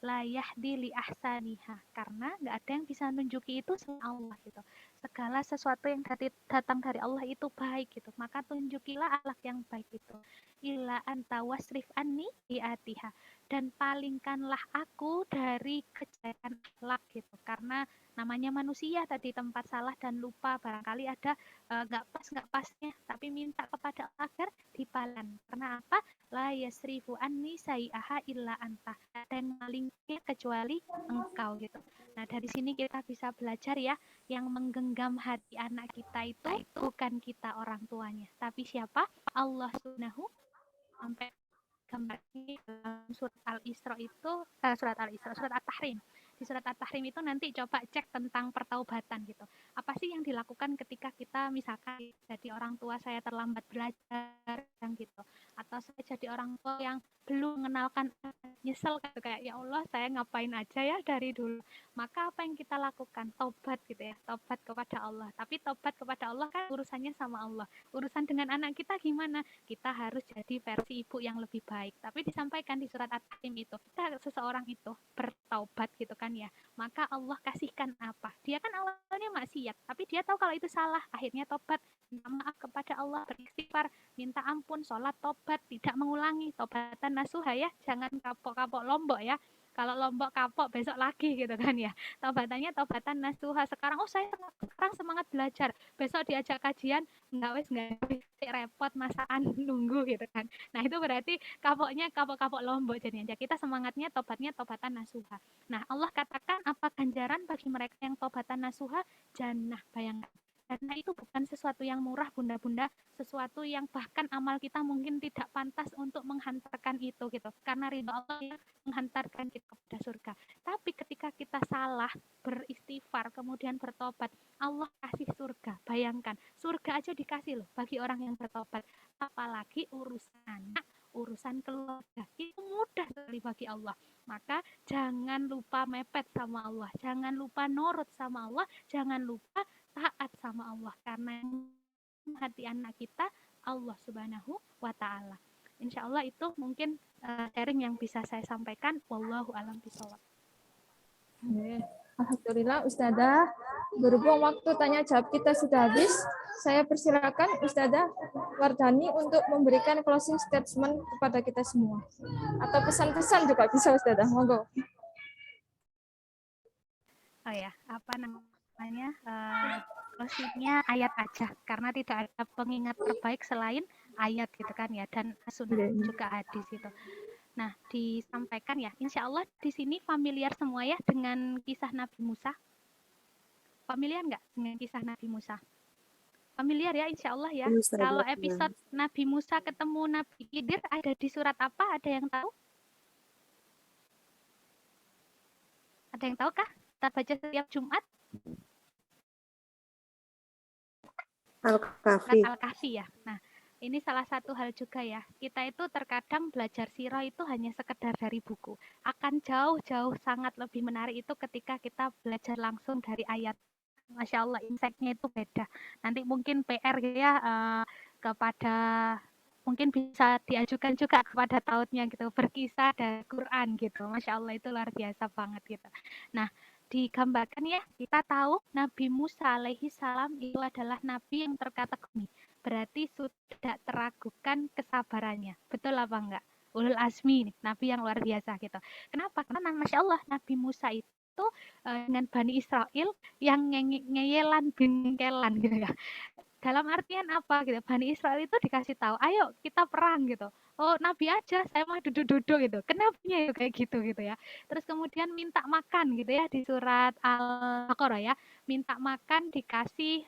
La yahdi li ahsaniha, karena nggak ada yang bisa nunjuki itu selain Allah gitu. Segala sesuatu yang datang dari Allah itu baik gitu, maka tunjukilah akhlak yang baik itu. Illa anta wasrif anni bi'atiha, dan palingkanlah aku dari kejelekan akhlak gitu, karena namanya manusia tadi, tempat salah dan lupa, barangkali ada nggak pasnya, tapi minta kepada Allah agar dipalan. Karena apa? La yasrifu anni sayi'aha illa anta, dan malingnya kecuali engkau gitu. Nah, dari sini kita bisa belajar ya, yang menggenggam hati anak kita itu bukan kita orang tuanya, tapi siapa? Allah Subhanahu. Sampai gambar ini dalam surat Al-Isra itu, surat At-Tahrim. Di surat At-Tahrim itu nanti coba cek tentang pertaubatan gitu. Apa sih yang dilakukan ketika kita misalkan jadi orang tua, saya terlambat belajar yang gitu, atau saya jadi orang tua yang belum mengenalkan, nyesel gitu, kayak ya Allah saya ngapain aja ya dari dulu. Maka apa yang kita lakukan? Tobat gitu ya, tobat kepada Allah. Tapi tobat kepada Allah kan urusannya sama Allah. Urusan dengan anak kita gimana? Kita harus jadi versi ibu yang lebih baik. Tapi disampaikan di surat At-Tahrim itu, kita seseorang itu bertaubat gitu kan ya, maka Allah kasihkan apa? Dia kan awalnya maksiat, tapi dia tahu kalau itu salah, akhirnya tobat, minta maaf kepada Allah, beristighfar, minta ampun, sholat, tobat, tidak mengulangi, tobatan nasuha ya, jangan kapok-kapok lombok ya. Kalau lombok kapok besok lagi gitu kan ya. Tobatannya tobatan nasuha. Sekarang saya sekarang semangat belajar, besok diajak kajian nggak repot masakan nunggu gitu kan. Nah itu berarti kapoknya kapok lombok jadinya. Kita semangatnya tobatnya tobatan nasuha. Nah Allah katakan apa ganjaran bagi mereka yang tobatan nasuha? Jannah, bayangkan. Karena itu bukan sesuatu yang murah bunda-bunda, sesuatu yang bahkan amal kita mungkin tidak pantas untuk menghantarkan itu gitu. Karena ridha Allah yang menghantarkan kita kepada surga. Tapi ketika kita salah, beristighfar, kemudian bertobat, Allah kasih surga. Bayangkan, surga aja dikasih loh bagi orang yang bertobat. Apalagi urusan anak, urusan keluarga, itu mudah sekali bagi Allah. Maka jangan lupa mepet sama Allah, jangan lupa nurut sama Allah, jangan lupa taat sama Allah, karena hati anak kita Allah Subhanahu wa Ta'ala. Insya Allah itu mungkin sharing yang bisa saya sampaikan. Wallahu a'lam bishawab. Alhamdulillah Ustazah, berhubung waktu tanya jawab kita sudah habis, saya persilakan Ustazah Wardani untuk memberikan closing statement kepada kita semua. Atau pesan-pesan juga bisa Ustazah, monggo. Oh ya, apa namanya? Closingnya ayat aja, karena tidak ada pengingat terbaik selain ayat gitu kan ya, dan sunnah juga hadis gitu. Nah, disampaikan ya, insya Allah di sini familiar semua ya dengan kisah Nabi Musa. Familiar nggak dengan kisah Nabi Musa? Familiar ya, insya Allah ya. Kalau episode Nabi Musa ketemu Nabi Khidir ada di surat apa? Ada yang tahu? Ada yang tahu kah? Kita baca setiap Jumat. Al-Kahfi. Al-Kahfi ya. Nah, ini salah satu hal juga ya. Kita itu terkadang belajar sirah itu hanya sekedar dari buku. Akan jauh-jauh sangat lebih menarik itu ketika kita belajar langsung dari ayat. Masya Allah, insight-nya itu beda. Nanti mungkin PR ya kepada, mungkin bisa diajukan juga kepada tautnya gitu, berkisah dari Quran gitu. Masya Allah, itu luar biasa banget gitu. Nah, digambarkan ya, kita tahu Nabi Musa alaihi salam itu adalah nabi yang terkategori, berarti sudah teragukan kesabarannya. Betul apa enggak? Ulul azmi nih, nabi yang luar biasa gitu. Kenapa? Karena Masya Allah, Nabi Musa itu dengan Bani Israel yang ngeyelan bingkelan gitu ya. Dalam artian apa gitu, Bani Israel itu dikasih tahu, ayo kita perang gitu. Oh Nabi aja, saya mau duduk-duduk gitu. Kenapa ya kayak gitu ya. Terus kemudian minta makan gitu ya, di surat Al-Baqarah ya, minta makan dikasih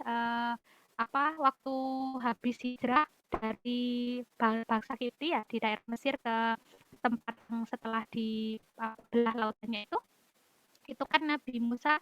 waktu habis hijrah dari bangsa Kipti ya di daerah Mesir ke tempat yang setelah di belah lautannya itu kan Nabi Musa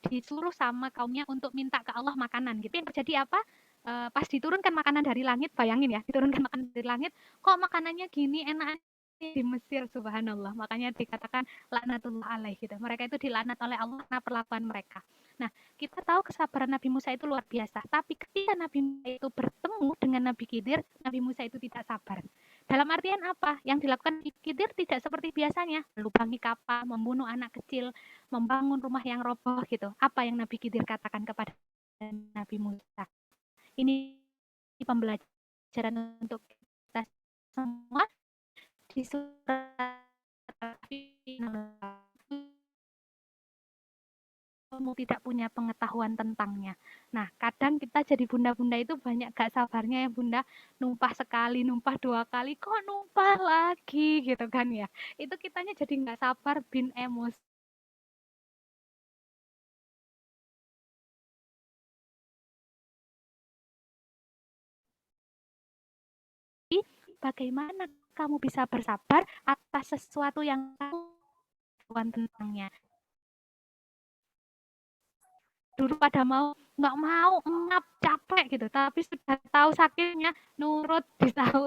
disuruh sama kaumnya untuk minta ke Allah makanan gitu. Yang terjadi apa? Pas diturunkan makanan dari langit, bayangin ya, diturunkan makanan dari langit, kok makanannya gini enak di Mesir, subhanallah. Makanya dikatakan laknatullah alaih gitu. Mereka itu dilaknat oleh Allah karena perlakuan mereka. Nah, kita tahu kesabaran Nabi Musa itu luar biasa. Tapi ketika Nabi Musa itu bertemu dengan Nabi Khidir, Nabi Musa itu tidak sabar. Dalam artian apa? Yang dilakukan Nabi Khidir tidak seperti biasanya. Melubangi kapal, membunuh anak kecil, membangun rumah yang roboh gitu. Apa yang Nabi Khidir katakan kepada Nabi Musa? Ini pembelajaran untuk kita semua di surat kamu tidak punya pengetahuan tentangnya. Nah, kadang kita jadi bunda-bunda itu banyak gak sabarnya ya bunda, numpah sekali, numpah 2 kali, kok numpah lagi gitu kan ya. Itu kitanya jadi gak sabar, bin emosi. Bagaimana kamu bisa bersabar atas sesuatu yang kamu tentangnya? Dulu pada nggak mau, ngap, capek gitu, tapi sudah tahu sakitnya, nurut,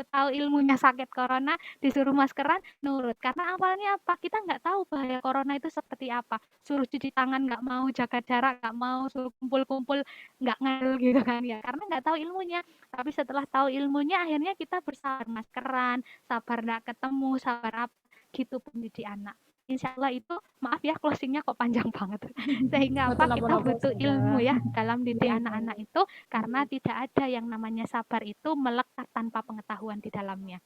tahu ilmunya sakit corona, disuruh maskeran, nurut. Karena awalnya apa? Kita nggak tahu bahaya corona itu seperti apa. Suruh cuci tangan nggak mau, jaga jarak nggak mau, suruh kumpul-kumpul nggak ngel gitu kan ya. Karena nggak tahu ilmunya. Tapi setelah tahu ilmunya, akhirnya kita bersabar maskeran, sabar nggak ketemu, sabar apa, gitu pun jadi anak. Insya Allah itu, maaf ya closingnya kok panjang banget. Sehingga apa? Kita butuh ilmu ya dalam didik anak-anak itu, karena tidak ada yang namanya sabar itu melekat tanpa pengetahuan di dalamnya.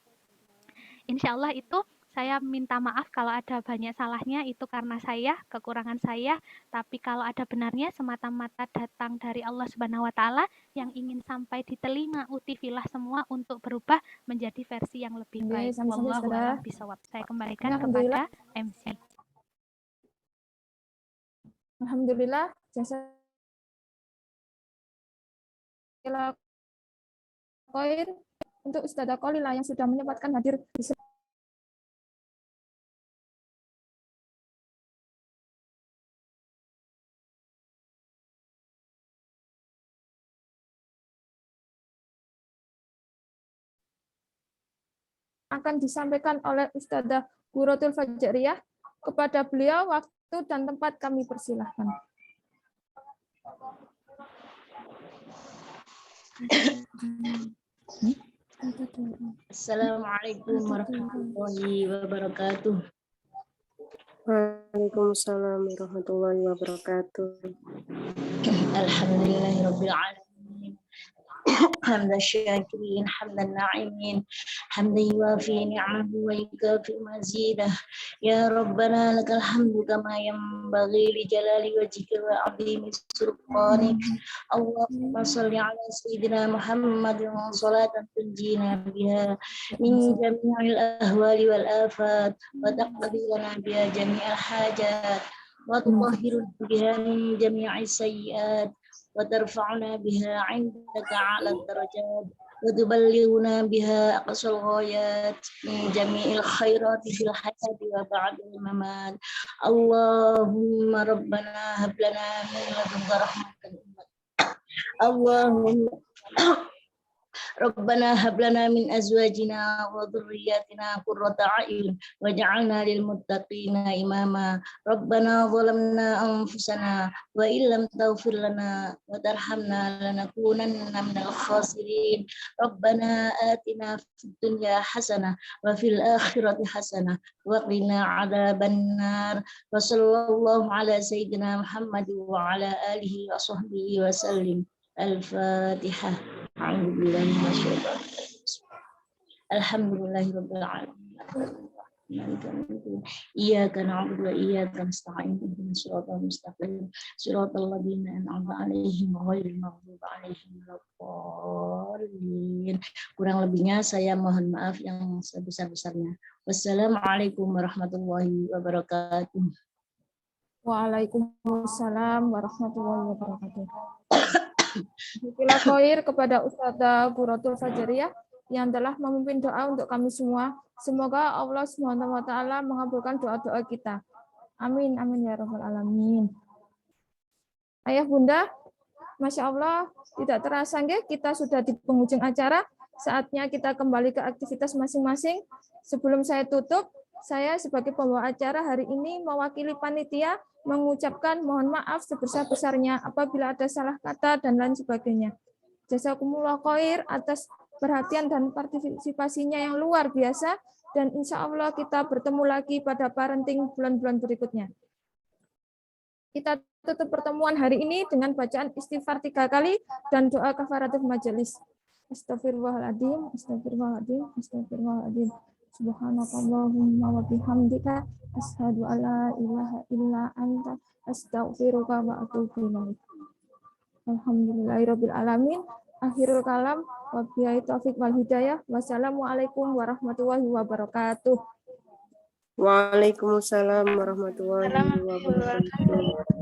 Insya Allah itu saya minta maaf kalau ada banyak salahnya, itu karena saya, kekurangan saya, tapi kalau ada benarnya semata-mata datang dari Allah Subhanahu wa taala yang ingin sampai di telinga utifilah semua untuk berubah menjadi versi yang lebih baik. Wallahu a'lam bishawab. Saya kembalikan kepada MC. Alhamdulillah, jasa koin untuk Ustazah Kolila yang sudah menyempatkan hadir di akan disampaikan oleh Ustazah Quratul Fajriyah. Kepada beliau waktu dan tempat kami persilahkan. Assalamualaikum warahmatullahi wabarakatuh. Waalaikumsalam warahmatullahi wabarakatuh. Alhamdulillahirabbil alamin. حمد الشاكرين حمد الناعمين حمدا يوافي نعمه ويكافئ مزيده يا ربنا لك الحمد كما ينبغي لجلال وجهك وعظيم سلطانك اللهم صل على سيدنا محمد صلاة تنجينا بها من جميع الأهوال والآفات وتقضي لنا بها جميع الحاجات وتطهر بها من جميع السيئات وترفعنا بها عندك على الدرجات وتبلغنا بها أقصى الغايات من جميع الخيرات في الحياة وبعد الممات اللهم ربنا هب لنا من لدنك رحمة اللهم ربنا هب لنا من أزواجنا وذرياتنا قرة أعين واجعلنا للمتقين إماما ربنا ظلمنا أنفسنا وإن لم تغفر لنا وترحمنا لنكونن من الخاسرين ربنا آتنا في الدنيا حسنة وفي الآخرة حسنة وقنا عذاب النار وصلى الله على سيدنا محمد وعلى آله وصحبه وسلم الفاتحة. أعوذ بالله من الشيطان الرجيم. الحمد لله رب العالمين. إياك نعبد وإياك نستعين اهدنا الصراط المستقيم صراط الذين أنعمت عليهم غير المغضوب عليهم ولا الضالين. Kurang lebihnya saya mohon maaf yang sebesar-besarnya. Wassalamualaikum warahmatullahi wabarakatuh. Waalaikumsalam warahmatullahi wabarakatuh. Bila khair kepada Ustadzah Buratul Fajariyah yang telah memimpin doa untuk kami semua. Semoga Allah Subhanahu wa taala mengabulkan doa-doa kita. Amin amin ya rabbal alamin. Ayah Bunda, Masya Allah, tidak terasa nggih, kita sudah di penghujung acara. Saatnya kita kembali ke aktivitas masing-masing. Sebelum saya tutup, saya sebagai pembawa acara hari ini mewakili panitia mengucapkan mohon maaf sebesar-besarnya apabila ada salah kata dan lain sebagainya. Jazakumullah khair atas perhatian dan partisipasinya yang luar biasa, dan insya Allah kita bertemu lagi pada parenting bulan-bulan berikutnya. Kita tutup pertemuan hari ini dengan bacaan istighfar 3 kali dan doa kafaratul majelis. Astagfirullahaladzim, astagfirullahaladzim, astagfirullahaladzim. Subhanakallahumma wa bihamdika asyhadu an la ilaha illa anta astaghfiruka wa atubu ilaik. Alhamdulillahirabbil alamin. Akhirul kalam wa billahi taufik wal hidayah. Wassalamualaikum warahmatullahi wabarakatuh. Waalaikumsalam warahmatullahi wabarakatuh.